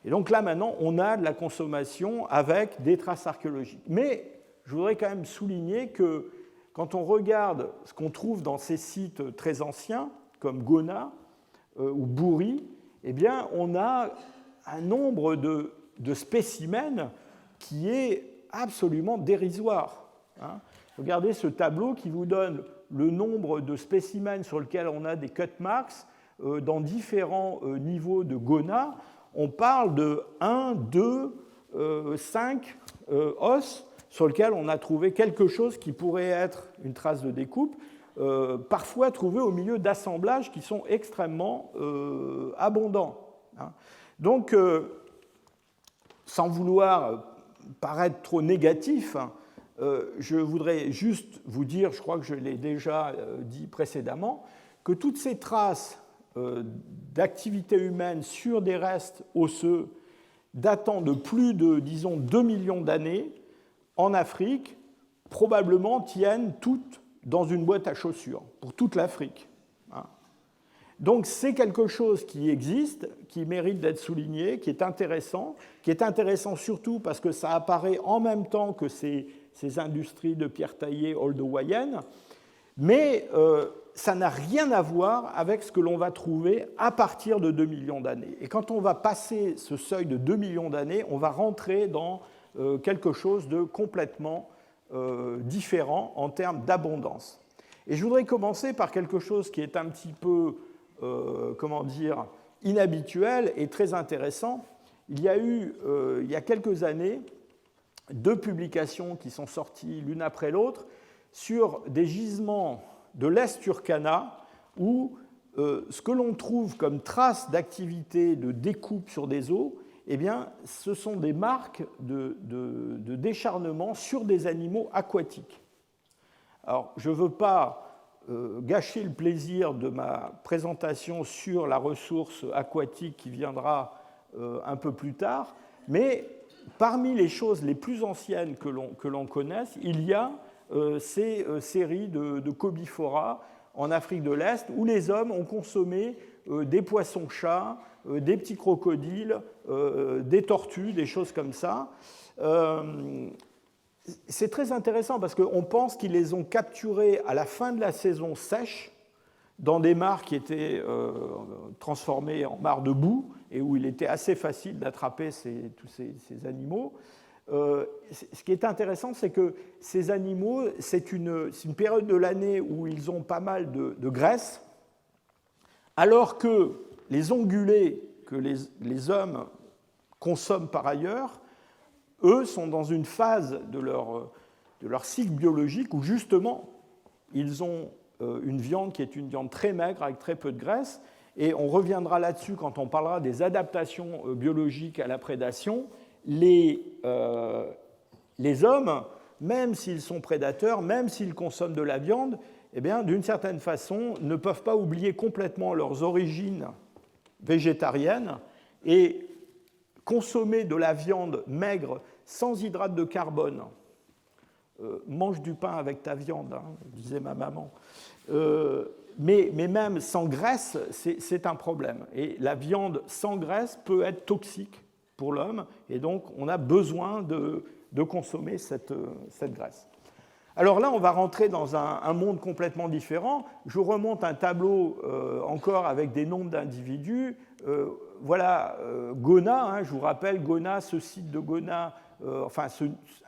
Et donc là, maintenant, on a de la consommation avec des traces archéologiques. Mais je voudrais quand même souligner que quand on regarde ce qu'on trouve dans ces sites très anciens, comme Gona ou Bouri, eh bien, on a un nombre de spécimens qui est absolument dérisoire. Regardez ce tableau qui vous donne le nombre de spécimens sur lesquels on a des cut marks dans différents niveaux de Gona. On parle de 1, 2, 5 os sur lesquels on a trouvé quelque chose qui pourrait être une trace de découpe, parfois trouvé au milieu d'assemblages qui sont extrêmement abondants. Donc, sans vouloir paraître trop négatif, je voudrais juste vous dire, je crois que je l'ai déjà dit précédemment, que toutes ces traces d'activité humaine sur des restes osseux datant de plus de, disons, 2 millions d'années en Afrique, probablement tiennent toutes dans une boîte à chaussures, pour toute l'Afrique. Donc c'est quelque chose qui existe, qui mérite d'être souligné, qui est intéressant surtout parce que ça apparaît en même temps que ces industries de pierre taillée oldowayennes, mais ça n'a rien à voir avec ce que l'on va trouver à partir de 2 millions d'années. Et quand on va passer ce seuil de 2 millions d'années, on va rentrer dans quelque chose de complètement différent en termes d'abondance. Et je voudrais commencer par quelque chose qui est un petit peu inhabituel et très intéressant. Il y a eu, il y a quelques années, 2 publications qui sont sorties l'une après l'autre sur des gisements de l'Est Turkana où ce que l'on trouve comme traces d'activité de découpe sur des os eh bien, ce sont des marques de décharnement sur des animaux aquatiques. Alors, je ne veux pas gâcher le plaisir de ma présentation sur la ressource aquatique qui viendra un peu plus tard, mais parmi les choses les plus anciennes que l'on connaisse, il y a ces séries de cobifora en Afrique de l'Est où les hommes ont consommé des poissons-chats, des petits crocodiles, des tortues, des choses comme ça. C'est très intéressant parce qu'on pense qu'ils les ont capturés à la fin de la saison sèche dans des mares qui étaient transformées en mares de boue et où il était assez facile d'attraper tous ces animaux. Ce qui est intéressant, c'est que ces animaux, c'est une période de l'année où ils ont pas mal de graisse, alors que les ongulés que les hommes consomment par ailleurs, eux sont dans une phase de leur cycle biologique où justement ils ont une viande qui est une viande très maigre avec très peu de graisse, et on reviendra là-dessus quand on parlera des adaptations biologiques à la prédation. Les hommes, même s'ils sont prédateurs, même s'ils consomment de la viande, eh bien, d'une certaine façon, ne peuvent pas oublier complètement leurs origines végétariennes et consommer de la viande maigre sans hydrate de carbone. Mange du pain avec ta viande, hein, disait ma maman. Mais même sans graisse, c'est un problème. Et la viande sans graisse peut être toxique pour l'homme, et donc on a besoin de consommer cette graisse. Alors là, on va rentrer dans un monde complètement différent. Je vous remonte un tableau encore avec des nombres d'individus. Voilà Gona, hein, je vous rappelle, Gona, ce site de Gona,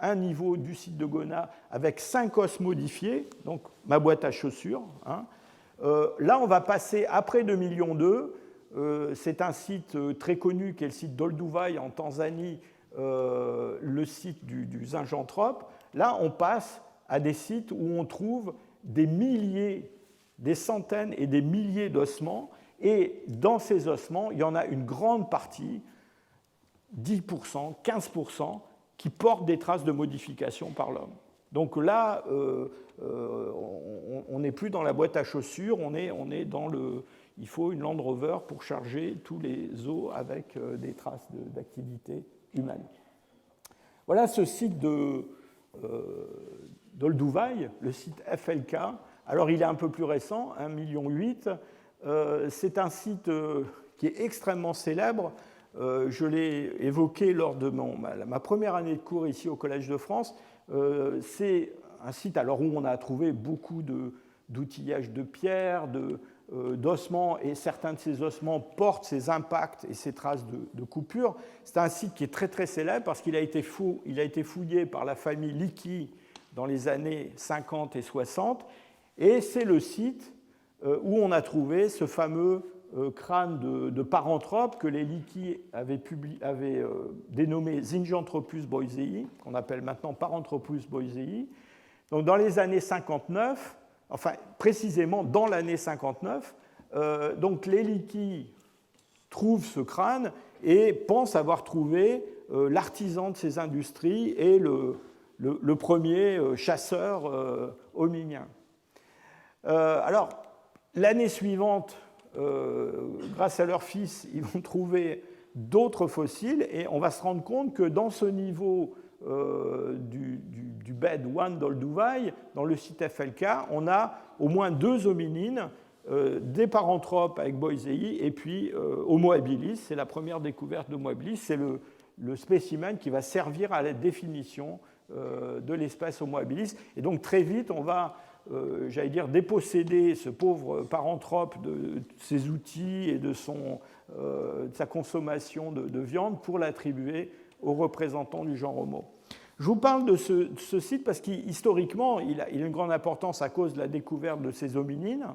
un niveau du site de Gona avec 5 os modifiés, donc ma boîte à chaussures. Hein. Là, on va passer après 2,2 millions. C'est un site très connu qui est le site d'Olduvai en Tanzanie, le site du Zinjanthrope. Là, on passe à des sites où on trouve des milliers, des centaines et des milliers d'ossements. Et dans ces ossements, il y en a une grande partie, 10%, 15%, qui portent des traces de modification par l'homme. Donc là, on n'est plus dans la boîte à chaussures, on est dans le... Il faut une Land Rover pour charger tous les os avec des traces d'activité humaine. Voilà ce site d'Olduvai, le site FLK. Alors il est un peu plus récent, 1,8 million. C'est un site qui est extrêmement célèbre. Je l'ai évoqué lors de ma première année de cours ici au Collège de France. C'est un site alors, où on a trouvé beaucoup d'outillage de pierre, d'ossements, et certains de ces ossements portent ces impacts et ces traces de coupures. C'est un site qui est très très célèbre parce qu'il a été fouillé par la famille Leakey dans les années 50 et 60, et c'est le site où on a trouvé ce fameux crâne de paranthrope que les Leakey avaient dénommé Zinjanthropus boisei, qu'on appelle maintenant Paranthropus boisei. Donc dans les années 59, enfin précisément dans l'année 59, donc les Leakey trouvent ce crâne et pensent avoir trouvé l'artisan de ces industries et le premier chasseur hominien. Alors, l'année suivante, grâce à leur fils, ils vont trouver d'autres fossiles et on va se rendre compte que dans ce niveau du bed 1 d'Olduvai, dans le site FLK, on a au moins 2 hominines, des paranthropes avec boisei et puis Homo habilis. C'est la première découverte d'Homo habilis. C'est le spécimen qui va servir à la définition de l'espèce Homo habilis. Et donc très vite, on va, j'allais dire, déposséder ce pauvre paranthrope de ses outils et de sa consommation de viande pour l'attribuer aux représentants du genre Homo. Je vous parle de ce site parce qu'historiquement, il a une grande importance à cause de la découverte de ces hominines,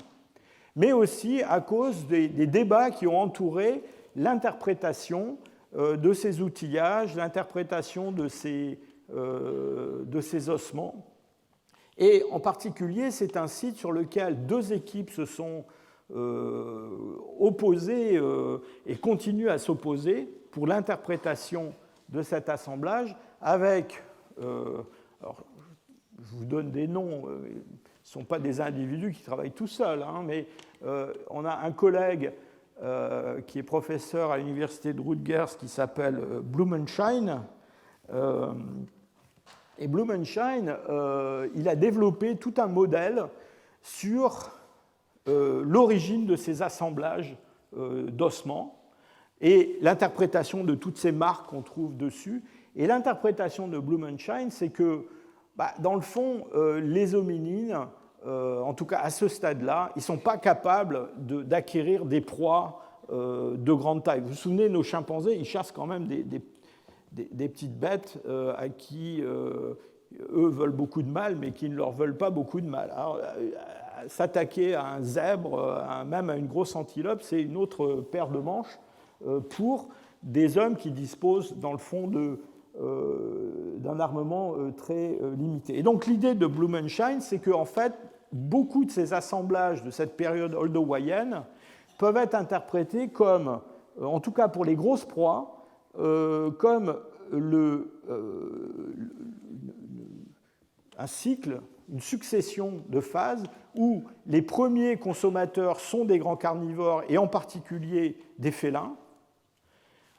mais aussi à cause des débats qui ont entouré l'interprétation de ces outillages, l'interprétation de ces ossements. Et en particulier, c'est un site sur lequel 2 équipes se sont opposés et continuent à s'opposer pour l'interprétation de cet assemblage avec, alors, je vous donne des noms, ce ne sont pas des individus qui travaillent tout seuls, hein, mais on a un collègue qui est professeur à l'université de Rutgers qui s'appelle Blumenschein. Et Blumenschein, il a développé tout un modèle sur l'origine de ces assemblages d'ossements et l'interprétation de toutes ces marques qu'on trouve dessus. Et l'interprétation de Blumenschein, c'est que, dans le fond, les hominines, en tout cas à ce stade-là, ils ne sont pas capables d'acquérir des proies de grande taille. Vous vous souvenez, nos chimpanzés, ils chassent quand même des petites bêtes à qui eux veulent beaucoup de mal, mais qui ne leur veulent pas beaucoup de mal. Alors, s'attaquer à un zèbre, même à une grosse antilope, c'est une autre paire de manches pour des hommes qui disposent, dans le fond, d'un armement très limité. Et donc l'idée de Blumenschein, c'est qu'en fait, beaucoup de ces assemblages de cette période oldowayenne peuvent être interprétés comme, en tout cas pour les grosses proies, comme un cycle, une succession de phases où les premiers consommateurs sont des grands carnivores et en particulier des félins.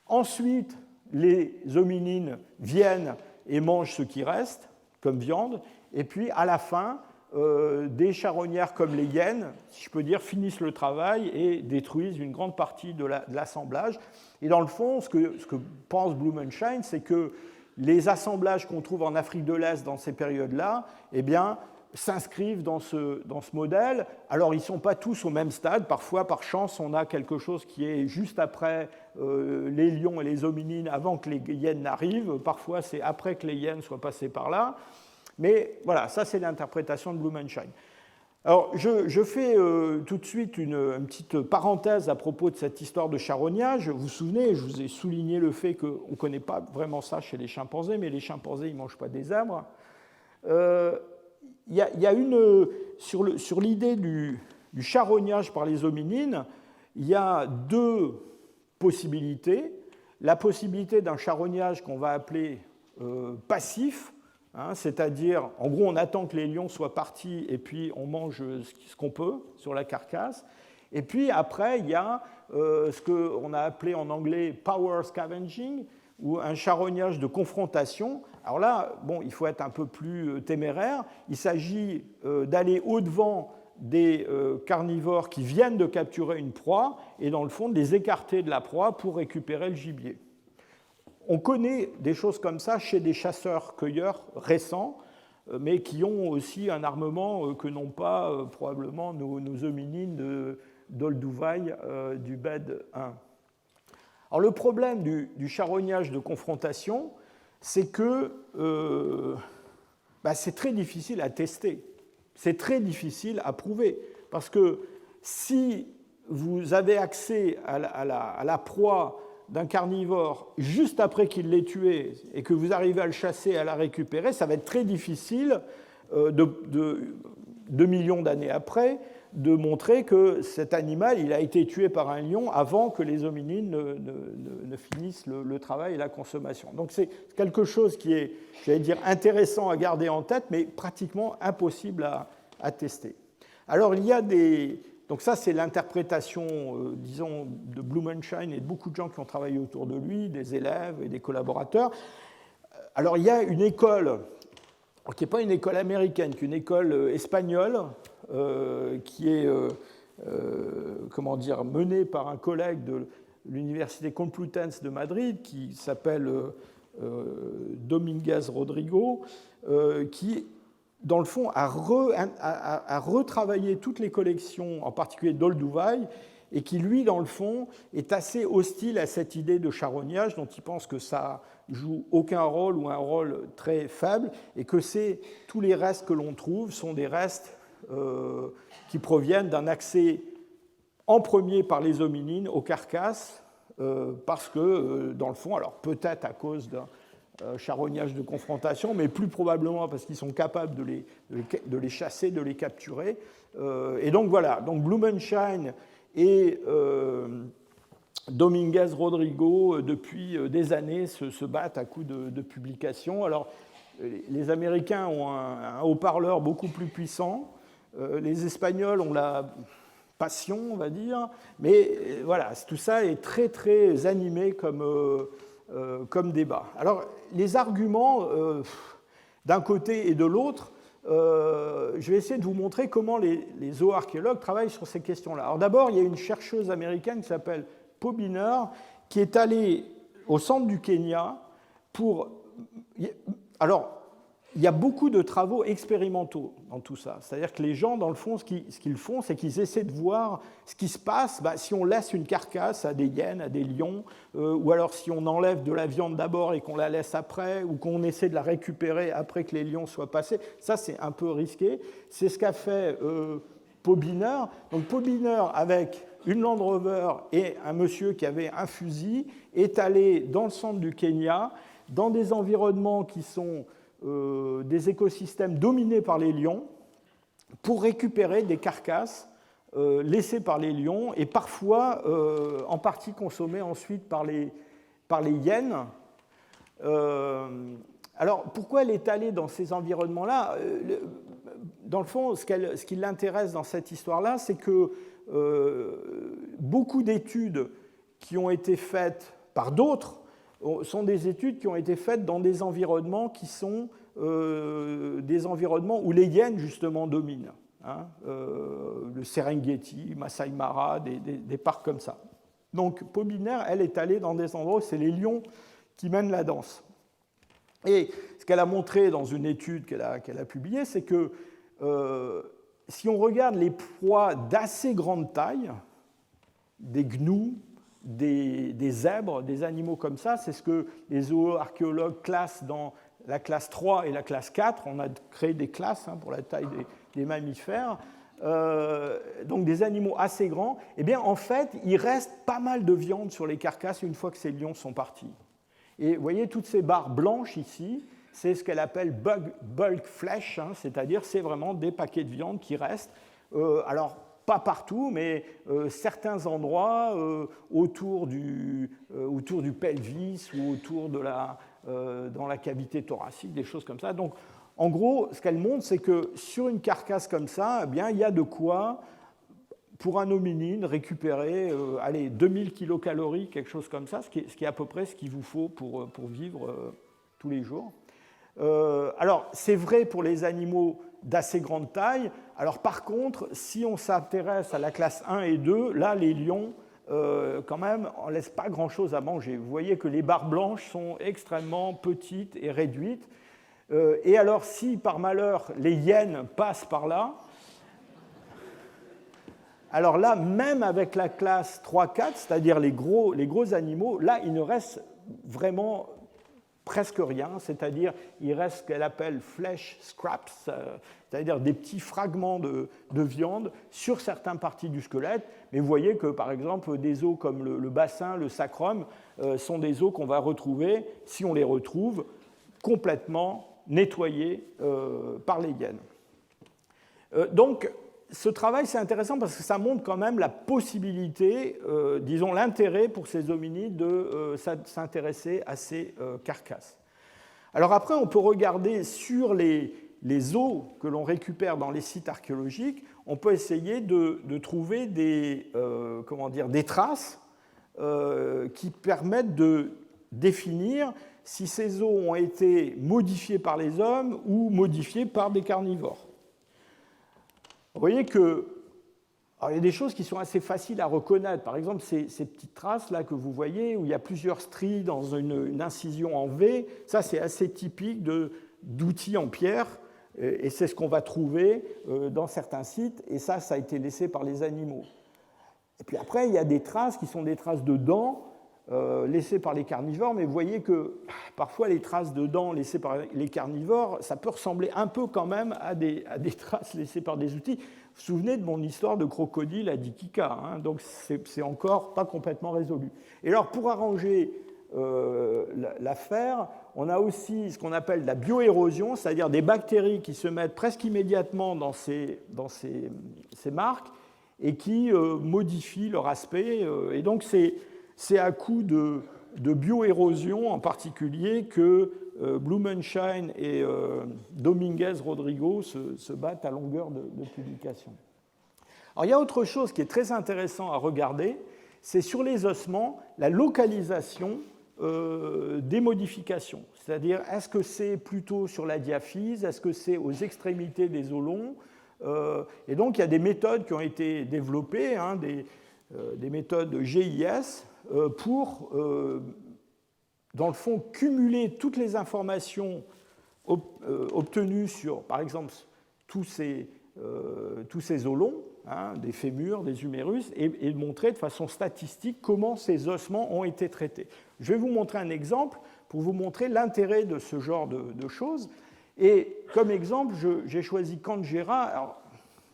Ensuite, les hominines viennent et mangent ce qui reste comme viande. Et puis, à la fin, des charognards comme les hyènes, si je peux dire, finissent le travail et détruisent une grande partie de l'assemblage. Et dans le fond, ce que pense Blumenschein, c'est que les assemblages qu'on trouve en Afrique de l'Est dans ces périodes-là, eh bien, s'inscrivent dans ce modèle. Alors, ils ne sont pas tous au même stade. Parfois, par chance, on a quelque chose qui est juste après les lions et les hominines, avant que les hyènes n'arrivent. Parfois, c'est après que les hyènes soient passées par là. Mais voilà, ça, c'est l'interprétation de Blumenschein. Alors, je fais tout de suite une petite parenthèse à propos de cette histoire de charognage. Vous vous souvenez, je vous ai souligné le fait qu'on ne connaît pas vraiment ça chez les chimpanzés, mais les chimpanzés, ils ne mangent pas des zèbres. Il y a sur l'idée du charognage par les hominines, il y a deux possibilités. La possibilité d'un charognage qu'on va appeler passif, hein, c'est-à-dire, en gros, on attend que les lions soient partis et puis on mange ce qu'on peut sur la carcasse. Et puis après, il y a ce qu'on a appelé en anglais power scavenging, ou un charognage de confrontation. Alors là, bon, il faut être un peu plus téméraire. Il s'agit d'aller au-devant des carnivores qui viennent de capturer une proie et, dans le fond, de les écarter de la proie pour récupérer le gibier. On connaît des choses comme ça chez des chasseurs-cueilleurs récents, mais qui ont aussi un armement que n'ont pas probablement nos hominines d'Olduvai du bed 1. Alors le problème du charognage de confrontation, c'est que c'est très difficile à tester, c'est très difficile à prouver, parce que si vous avez accès à la proie d'un carnivore juste après qu'il l'ait tué et que vous arrivez à le chasser et à la récupérer, ça va être très difficile, 2 millions d'années après, de montrer que cet animal il a été tué par un lion avant que les hominines ne finissent le travail et la consommation. Donc c'est quelque chose qui est, j'allais dire, intéressant à garder en tête, mais pratiquement impossible à tester. Alors il y a des... Donc ça, c'est l'interprétation, disons, de Blumenschein et de beaucoup de gens qui ont travaillé autour de lui, des élèves et des collaborateurs. Alors il y a une école, qui n'est pas une école américaine, qui est une école espagnole, qui est menée par un collègue de l'université Complutense de Madrid, qui s'appelle Domínguez Rodrigo, qui dans le fond, a retravaillé toutes les collections, en particulier d'Olduvai, et qui, lui, dans le fond, est assez hostile à cette idée de charognage, dont il pense que ça joue aucun rôle ou un rôle très faible, et que tous les restes que l'on trouve sont des restes qui proviennent d'un accès en premier par les hominines aux carcasses, parce que, dans le fond, alors peut-être à cause charognage de confrontation, mais plus probablement parce qu'ils sont capables de les chasser, de les capturer. Et donc voilà, donc Blumenschein et Dominguez Rodrigo, depuis des années, se battent à coups de publications. Alors, les Américains ont un haut-parleur beaucoup plus puissant, les Espagnols ont la passion, on va dire, mais voilà, tout ça est très, très animé comme débat. Alors, les arguments d'un côté et de l'autre, je vais essayer de vous montrer comment les zooarchéologues travaillent sur ces questions-là. Alors d'abord, il y a une chercheuse américaine qui s'appelle Pobiner, qui est allée au centre du Kenya pour... Alors, il y a beaucoup de travaux expérimentaux dans tout ça. C'est-à-dire que les gens, dans le fond, ce qu'ils font, c'est qu'ils essaient de voir ce qui se passe si on laisse une carcasse à des hyènes, à des lions, ou alors si on enlève de la viande d'abord et qu'on la laisse après, ou qu'on essaie de la récupérer après que les lions soient passés. Ça, c'est un peu risqué. C'est ce qu'a fait Pobiner. Donc Pobiner, avec une Land Rover et un monsieur qui avait un fusil, est allé dans le centre du Kenya, dans des environnements qui sont des écosystèmes dominés par les lions, pour récupérer des carcasses laissées par les lions et parfois en partie consommées ensuite par les hyènes. Alors pourquoi elle est allée dans ces environnements-là? Dans le fond, ce qui l'intéresse dans cette histoire-là, c'est que beaucoup d'études qui ont été faites par d'autres sont des études qui ont été faites dans des environnements qui sont des environnements où les hyènes, justement, dominent. Le Serengeti, Masai Mara, des parcs comme ça. Donc, Pobiner, elle est allée dans des endroits où c'est les lions qui mènent la danse. Et ce qu'elle a montré dans une étude qu'elle a publiée, c'est que si on regarde les proies d'assez grande taille, des gnous, des zèbres, des animaux comme ça, c'est ce que les zooarchéologues classent dans la classe 3 et la classe 4. On a créé des classes pour la taille des mammifères. Donc des animaux assez grands. Eh bien, en fait, il reste pas mal de viande sur les carcasses une fois que ces lions sont partis. Et vous voyez, toutes ces barres blanches ici, c'est ce qu'elle appelle bulk flesh, c'est-à-dire c'est vraiment des paquets de viande qui restent. Alors, pas partout, mais certains endroits autour du pelvis ou autour dans la cavité thoracique, des choses comme ça. Donc, en gros, ce qu'elle montre, c'est que sur une carcasse comme ça, eh bien, il y a de quoi, pour un hominine, récupérer 2000 kilocalories, quelque chose comme ça, ce qui est à peu près ce qu'il vous faut pour vivre tous les jours. Alors, c'est vrai pour les animaux d'assez grande taille. Alors, par contre, si on s'intéresse à la classe 1 et 2, là, les lions, quand même, on ne laisse pas grand-chose à manger. Vous voyez que les barres blanches sont extrêmement petites et réduites. Et alors, si par malheur les hyènes passent par là, alors là, même avec la classe 3-4, c'est-à-dire les gros animaux, là, il ne reste vraiment presque rien, c'est-à-dire il reste ce qu'elle appelle flesh scraps, c'est-à-dire des petits fragments de viande sur certaines parties du squelette. Mais vous voyez que, par exemple, des os comme le bassin, le sacrum, sont des os qu'on va retrouver, si on les retrouve, complètement nettoyés par les hyènes. Donc, ce travail, c'est intéressant parce que ça montre quand même la possibilité, disons l'intérêt pour ces hominides de s'intéresser à ces carcasses. Alors après, on peut regarder sur les os que l'on récupère dans les sites archéologiques, on peut essayer de trouver des traces qui permettent de définir si ces os ont été modifiés par les hommes ou modifiés par des carnivores. Vous voyez qu'il y a des choses qui sont assez faciles à reconnaître. Par exemple, ces petites traces-là que vous voyez, où il y a plusieurs stries dans une incision en V, ça c'est assez typique d'outils en pierre, et c'est ce qu'on va trouver dans certains sites, et ça a été laissé par les animaux. Et puis après, il y a des traces qui sont des traces de dents laissées par les carnivores, mais vous voyez que parfois les traces de dents laissées par les carnivores, ça peut ressembler un peu quand même à des traces laissées par des outils. Vous vous souvenez de mon histoire de crocodile à Dikika, donc c'est encore pas complètement résolu. Et alors pour arranger l'affaire. On a aussi ce qu'on appelle la bioérosion, c'est-à-dire des bactéries qui se mettent presque immédiatement dans ces marques et qui modifient leur aspect. Et donc, c'est à coup de bioérosion en particulier que Blumenschein et Dominguez-Rodrigo se battent à longueur de publication. Alors, il y a autre chose qui est très intéressant à regarder, c'est sur les ossements la localisation des modifications. C'est-à-dire, est-ce que c'est plutôt sur la diaphyse, est-ce que c'est aux extrémités des os longs et donc, il y a des méthodes qui ont été développées, des méthodes GIS, pour, dans le fond, cumuler toutes les informations obtenues sur, par exemple, tous ces os longs, des fémurs, des humérus, et montrer de façon statistique comment ces ossements ont été traités. Je vais vous montrer un exemple pour vous montrer l'intérêt de ce genre de choses. Et comme exemple, j'ai choisi Canggera. Alors,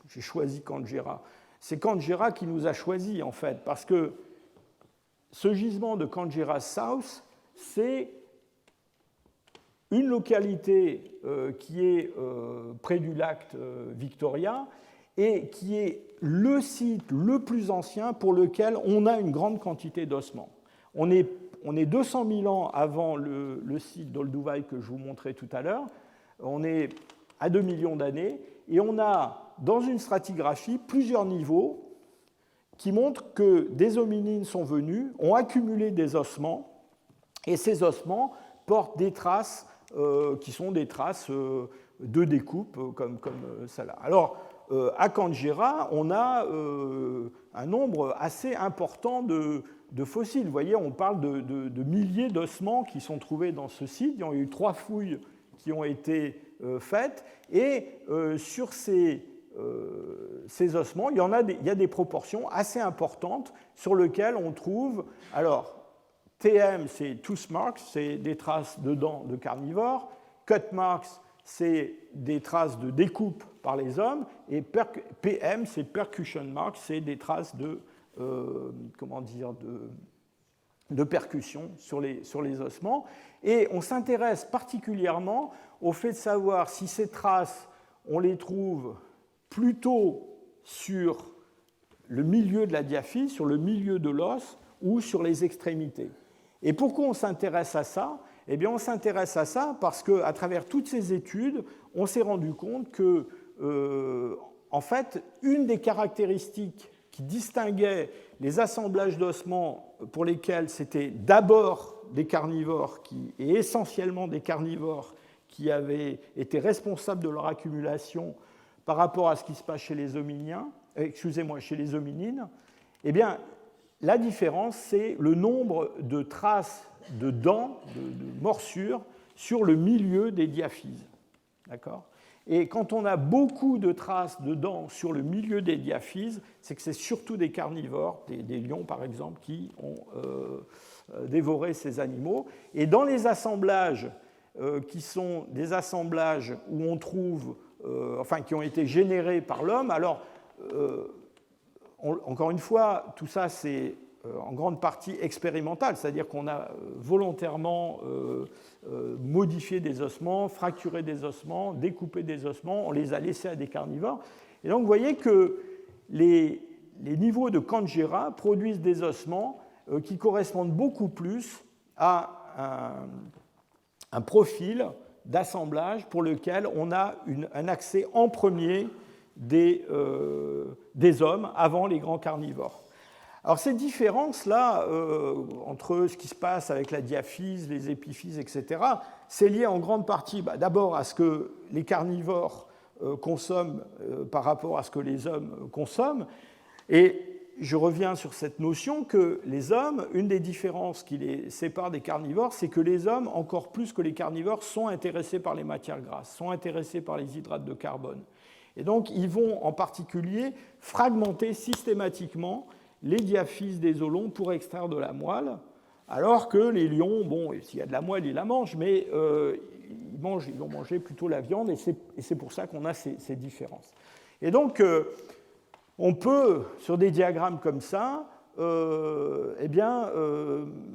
j'ai choisi Canggera. C'est Canggera qui nous a choisis, en fait, parce que ce gisement de Canggera South, c'est une localité qui est près du lac Victoria et qui est le site le plus ancien pour lequel on a une grande quantité d'ossements. On est 200 000 ans avant le site d'Olduvai que je vous montrais tout à l'heure. On est à 2 millions d'années, et on a, dans une stratigraphie, plusieurs niveaux qui montrent que des hominines sont venus, ont accumulé des ossements, et ces ossements portent des traces qui sont des traces de découpe, comme celle-là. Alors, à Canggera, on a un nombre assez important de fossiles. Vous voyez, on parle de milliers d'ossements qui sont trouvés dans ce site. Il y a eu 3 fouilles qui ont été faites, et sur ces ossements, il y a des proportions assez importantes sur lesquelles on trouve, alors TM c'est tooth marks, c'est des traces de dents de carnivores, cut marks c'est des traces de découpe par les hommes, et PM c'est percussion marks, c'est des traces de percussion sur les ossements. Et on s'intéresse particulièrement au fait de savoir si ces traces, on les trouve plutôt sur le milieu de la diaphyse, sur le milieu de l'os, ou sur les extrémités. Et pourquoi on s'intéresse à ça ? Eh bien, on s'intéresse à ça parce qu'à travers toutes ces études, on s'est rendu compte que, en fait, une des caractéristiques qui distinguait les assemblages d'ossements pour lesquels c'était d'abord des carnivores et essentiellement des carnivores qui avaient été responsables de leur accumulation par rapport à ce qui se passe chez les hominines, eh bien, la différence, c'est le nombre de traces de dents, de morsures, sur le milieu des diaphyses. D'accord ? Et quand on a beaucoup de traces de dents sur le milieu des diaphyses, c'est que c'est surtout des carnivores, des lions par exemple, qui ont dévoré ces animaux. Et dans les assemblages qui sont des assemblages où on trouve, qui ont été générés par l'homme, alors encore une fois, tout ça c'est en grande partie expérimental, c'est-à-dire qu'on a volontairement modifié des ossements, fracturé des ossements, découpé des ossements, on les a laissés à des carnivores. Et donc vous voyez que les niveaux de Canggera produisent des ossements qui correspondent beaucoup plus à un profil d'assemblage pour lequel on a un accès en premier des hommes avant les grands carnivores. Alors ces différences-là, entre ce qui se passe avec la diaphyse, les épiphyses, etc., c'est lié en grande partie d'abord à ce que les carnivores consomment par rapport à ce que les hommes consomment. Et je reviens sur cette notion que les hommes, une des différences qui les sépare des carnivores, c'est que les hommes, encore plus que les carnivores, sont intéressés par les matières grasses, sont intéressés par les hydrates de carbone. Et donc ils vont en particulier fragmenter systématiquement les diaphyses des os longs pour extraire de la moelle, alors que les lions, bon, s'il y a de la moelle, ils la mangent, mais ils vont manger plutôt la viande, et c'est pour ça qu'on a ces différences. Et donc, on peut, sur des diagrammes comme ça,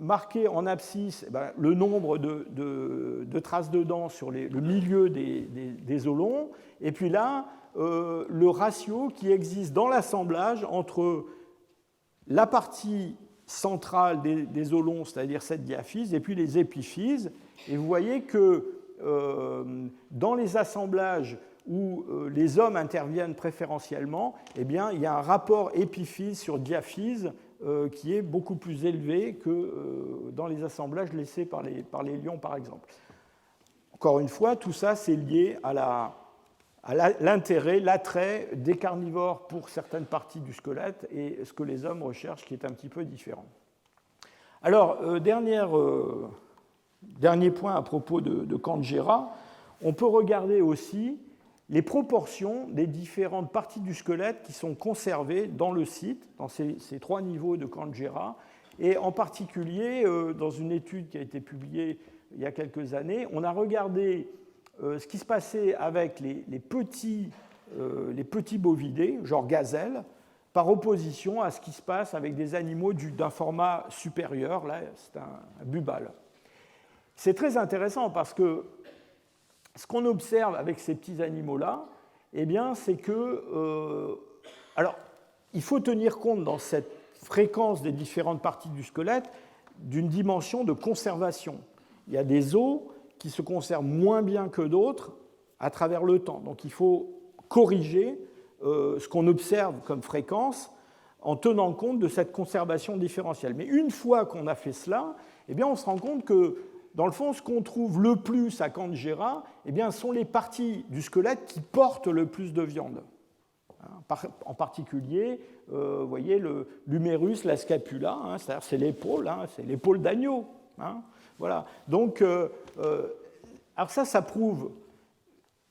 marqué en abscisse le nombre de traces de dents sur le milieu des os longs, et puis là, le ratio qui existe dans l'assemblage entre la partie centrale des os longs, c'est-à-dire cette diaphyse, et puis les épiphyses. Et vous voyez que dans les assemblages où les hommes interviennent préférentiellement, il y a un rapport épiphyse sur diaphyse qui est beaucoup plus élevé que dans les assemblages laissés par les lions, par exemple. Encore une fois, tout ça, c'est lié à l'intérêt, l'attrait des carnivores pour certaines parties du squelette et ce que les hommes recherchent qui est un petit peu différent. Alors, dernier point à propos de Canggera, on peut regarder aussi les proportions des différentes parties du squelette qui sont conservées dans le site, dans ces 3 niveaux de Canggera, et en particulier, dans une étude qui a été publiée il y a quelques années, on a regardé ce qui se passait avec les petits bovidés, genre gazelles, par opposition à ce qui se passe avec des animaux d'un format supérieur, là c'est un bubal. C'est très intéressant parce que ce qu'on observe avec ces petits animaux-là, c'est que... alors, il faut tenir compte dans cette fréquence des différentes parties du squelette d'une dimension de conservation. Il y a des os qui se conservent moins bien que d'autres à travers le temps. Donc il faut corriger ce qu'on observe comme fréquence en tenant compte de cette conservation différentielle. Mais une fois qu'on a fait cela, on se rend compte que dans le fond, ce qu'on trouve le plus à Canggera, sont les parties du squelette qui portent le plus de viande. En particulier, vous voyez, l'humérus, la scapula, c'est-à-dire c'est l'épaule d'agneau. Voilà. Donc, alors ça prouve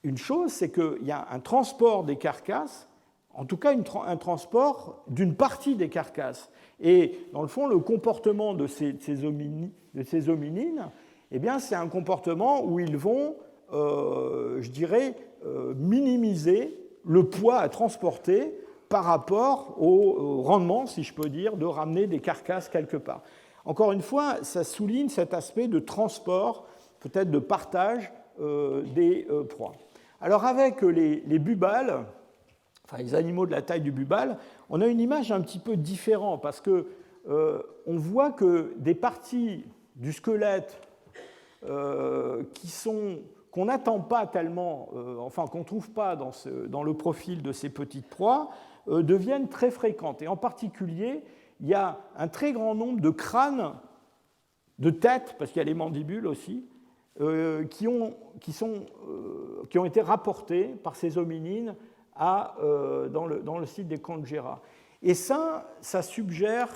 une chose, c'est qu'il y a un transport des carcasses, en tout cas un transport d'une partie des carcasses. Et dans le fond, le comportement de ces hominines, c'est un comportement où ils vont, minimiser le poids à transporter par rapport au rendement, si je peux dire, de ramener des carcasses quelque part. Encore une fois, ça souligne cet aspect de transport, peut-être de partage des proies. Alors avec les bubales, enfin les animaux de la taille du bubal, on a une image un petit peu différente parce que on voit que des parties du squelette qu'on n'attend pas tellement, qu'on ne trouve pas dans le profil de ces petites proies, deviennent très fréquentes. Et en particulier, il y a un très grand nombre de crânes, de têtes, parce qu'il y a les mandibules aussi, qui ont été rapportés par ces hominines dans le site des Canggera. Et ça suggère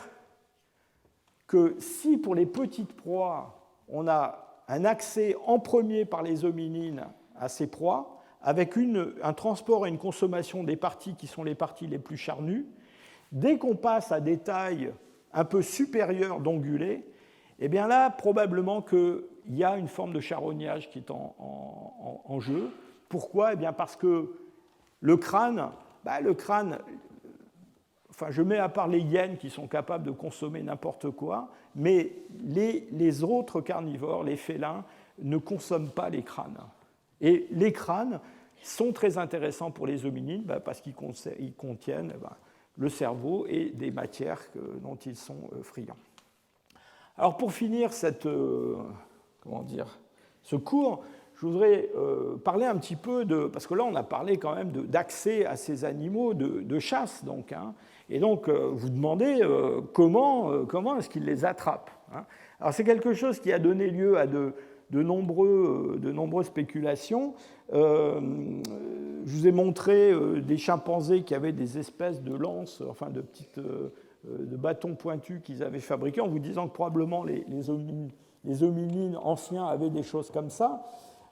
que si pour les petites proies, on a un accès en premier par les hominines à ces proies, avec un transport et une consommation des parties qui sont les parties les plus charnues, dès qu'on passe à des tailles un peu supérieures d'ongulés, là, probablement qu'il y a une forme de charognage qui est en jeu. Pourquoi ? Parce que le crâne, je mets à part les hyènes qui sont capables de consommer n'importe quoi, mais les autres carnivores, les félins, ne consomment pas les crânes. Et les crânes sont très intéressants pour les hominines parce qu'ils contiennent le cerveau et des matières dont ils sont friands. Alors pour finir ce cours, je voudrais parler un petit peu parce que là on a parlé quand même d'accès à ces animaux de chasse, donc, et donc vous demandez comment est-ce qu'ils les attrapent. Alors c'est quelque chose qui a donné lieu à de nombreuses spéculations. Je vous ai montré des chimpanzés qui avaient des espèces de lances, de bâtons pointus qu'ils avaient fabriqués, en vous disant que probablement les hominines anciens avaient des choses comme ça.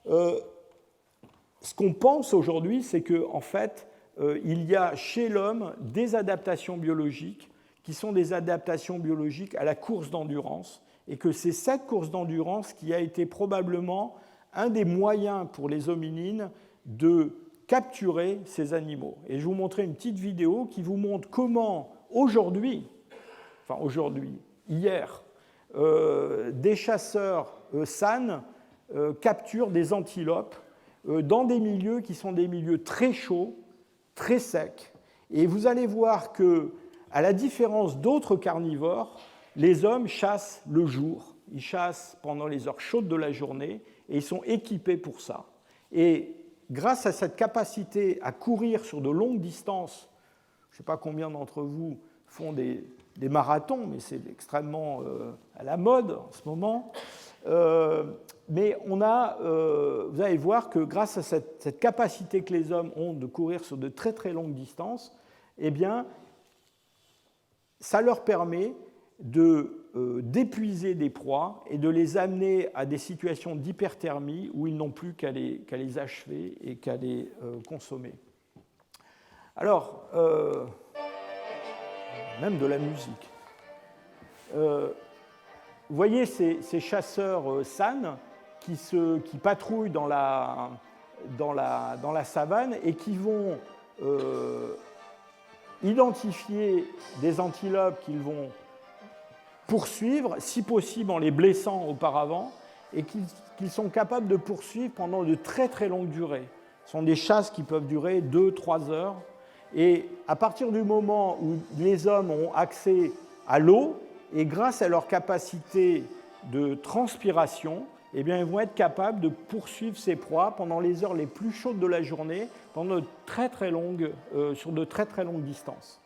Ce qu'on pense aujourd'hui, c'est qu'en fait, il y a chez l'homme des adaptations biologiques qui sont des adaptations biologiques à la course d'endurance, et que c'est cette course d'endurance qui a été probablement un des moyens pour les hominines de capturer ces animaux. Et je vais vous montrer une petite vidéo qui vous montre comment, aujourd'hui, enfin aujourd'hui, hier, des chasseurs San capturent des antilopes dans des milieux qui sont des milieux très chauds, très secs. Et vous allez voir que, à la différence d'autres carnivores, les hommes chassent le jour, ils chassent pendant les heures chaudes de la journée et ils sont équipés pour ça. Et grâce à cette capacité à courir sur de longues distances, je ne sais pas combien d'entre vous font des marathons, mais c'est extrêmement à la mode en ce moment. Mais vous allez voir que grâce à cette capacité que les hommes ont de courir sur de très très longues distances, eh bien, ça leur permet d'épuiser des proies et de les amener à des situations d'hyperthermie où ils n'ont plus qu'à les achever et qu'à les consommer. Alors, même de la musique. Vous voyez ces chasseurs San qui patrouillent dans la savane et qui vont identifier des antilopes qu'ils vont poursuivre, si possible en les blessant auparavant, et qu'ils sont capables de poursuivre pendant de très très longues durées. Ce sont des chasses qui peuvent durer 2-3 heures. Et à partir du moment où les hommes ont accès à l'eau, et grâce à leur capacité de transpiration, eh bien, ils vont être capables de poursuivre ces proies pendant les heures les plus chaudes de la journée, pendant sur de très très longues distances.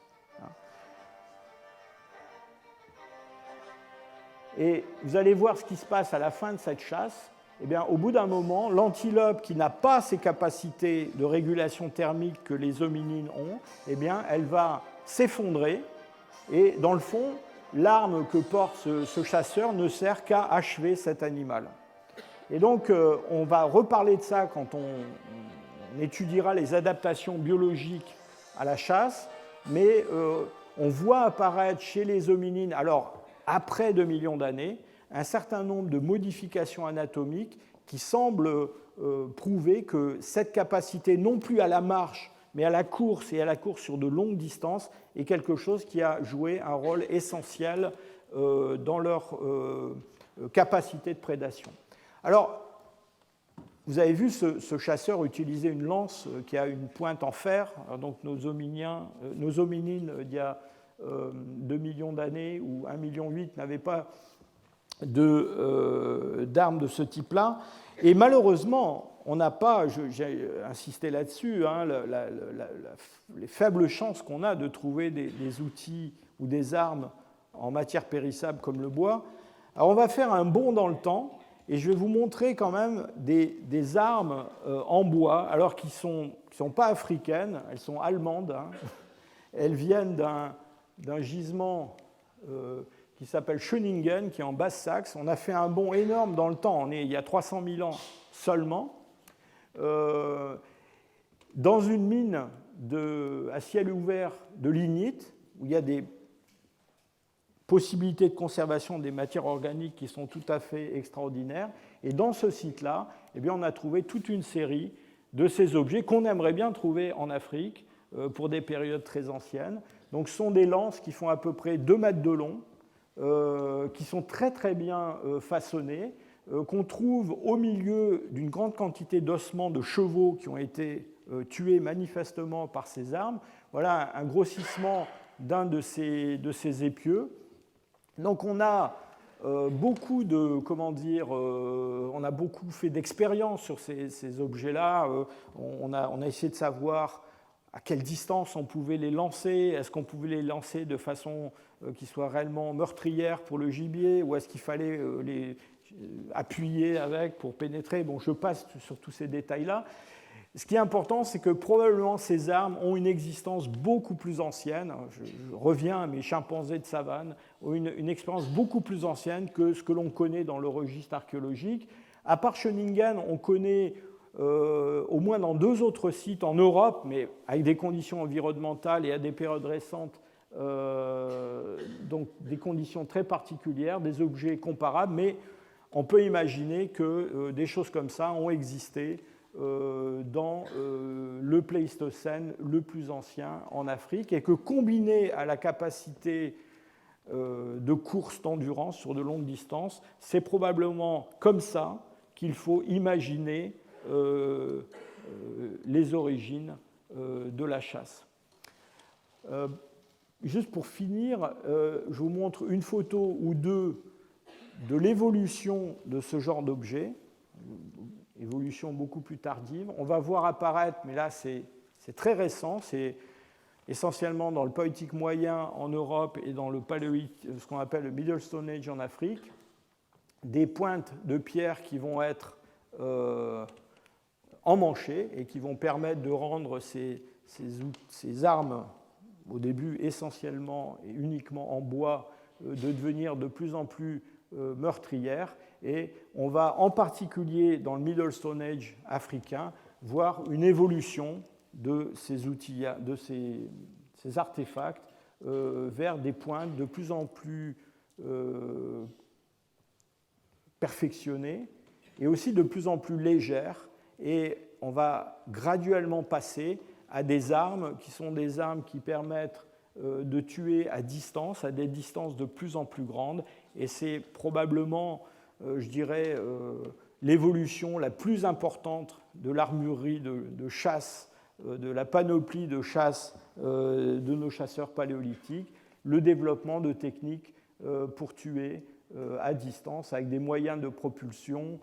Et vous allez voir ce qui se passe à la fin de cette chasse. Eh bien, au bout d'un moment, l'antilope qui n'a pas ces capacités de régulation thermique que les hominines ont, eh bien, elle va s'effondrer. Et dans le fond, l'arme que porte ce chasseur ne sert qu'à achever cet animal. Et donc, on va reparler de ça quand on étudiera les adaptations biologiques à la chasse, mais on voit apparaître chez les hominines, alors après 2 millions d'années, un certain nombre de modifications anatomiques qui semblent prouver que cette capacité, non plus à la marche, mais à la course et à la course sur de longues distances, est quelque chose qui a joué un rôle essentiel dans leur capacité de prédation. Alors, vous avez vu ce chasseur utiliser une lance qui a une pointe en fer. Alors donc nos hominines d'il y a 2 millions d'années ou 1,8 million n'avaient pas d'armes de ce type-là. Et malheureusement, on n'a pas, j'ai insisté là-dessus, hein, les faibles chances qu'on a de trouver des outils ou des armes en matière périssable comme le bois. Alors on va faire un bond dans le temps et je vais vous montrer quand même des armes en bois, alors qui ne sont pas africaines, elles sont allemandes. Hein. Elles viennent d'un gisement qui s'appelle Schöningen, qui est en Basse-Saxe. On a fait un bond énorme dans le temps, on est il y a 300 000 ans seulement, dans une mine à ciel ouvert de lignite, où il y a des possibilités de conservation des matières organiques qui sont tout à fait extraordinaires. Et dans ce site-là, eh bien, on a trouvé toute une série de ces objets qu'on aimerait bien trouver en Afrique pour des périodes très anciennes. Donc, ce sont des lances qui font à peu près 2 mètres de long, qui sont très très bien façonnées, qu'on trouve au milieu d'une grande quantité d'ossements de chevaux qui ont été tués manifestement par ces armes. Voilà un grossissement d'un de ces épieux. Donc on a beaucoup on a beaucoup fait d'expériences sur ces objets-là. On a essayé de savoir à quelle distance on pouvait les lancer. Est-ce qu'on pouvait les lancer de façon qui soit réellement meurtrière pour le gibier, ou est-ce qu'il fallait les appuyer avec pour pénétrer? Bon, je passe sur tous ces détails-là. Ce qui est important, c'est que probablement ces armes ont une existence beaucoup plus ancienne. Je reviens à mes chimpanzés de savane, ont une expérience beaucoup plus ancienne que ce que l'on connaît dans le registre archéologique. À part Schöningen, on connaît au moins dans 2 autres sites en Europe, mais avec des conditions environnementales et à des périodes récentes, donc des conditions très particulières, des objets comparables, mais on peut imaginer que des choses comme ça ont existé dans le Pléistocène le plus ancien en Afrique, et que combiné à la capacité de course d'endurance sur de longues distances. C'est probablement comme ça qu'il faut imaginer les origines de la chasse. Juste pour finir, je vous montre une photo ou deux de l'évolution de ce genre d'objet, évolution beaucoup plus tardive. On va voir apparaître, mais là c'est très récent, c'est essentiellement dans le Paléolithique moyen en Europe et dans le ce qu'on appelle le Middle Stone Age en Afrique, des pointes de pierre qui vont être emmanchées et qui vont permettre de rendre ces armes, au début essentiellement et uniquement en bois, de devenir de plus en plus meurtrières. Et on va en particulier dans le Middle Stone Age africain voir une évolution de ces outils, de ces artefacts vers des pointes de plus en plus perfectionnées et aussi de plus en plus légères. Et on va graduellement passer à des armes qui sont des armes qui permettent de tuer à distance, à des distances de plus en plus grandes. Et c'est probablement, je dirais, l'évolution la plus importante de l'armurerie de chasse, de la panoplie de chasse de nos chasseurs paléolithiques, le développement de techniques pour tuer à distance avec des moyens de propulsion,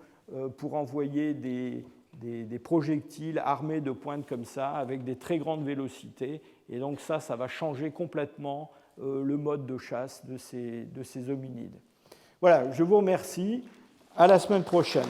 pour envoyer des projectiles armés de pointes comme ça, avec des très grandes vélocités. Et donc ça va changer complètement le mode de chasse de ces hominides. Voilà, je vous remercie. À la semaine prochaine.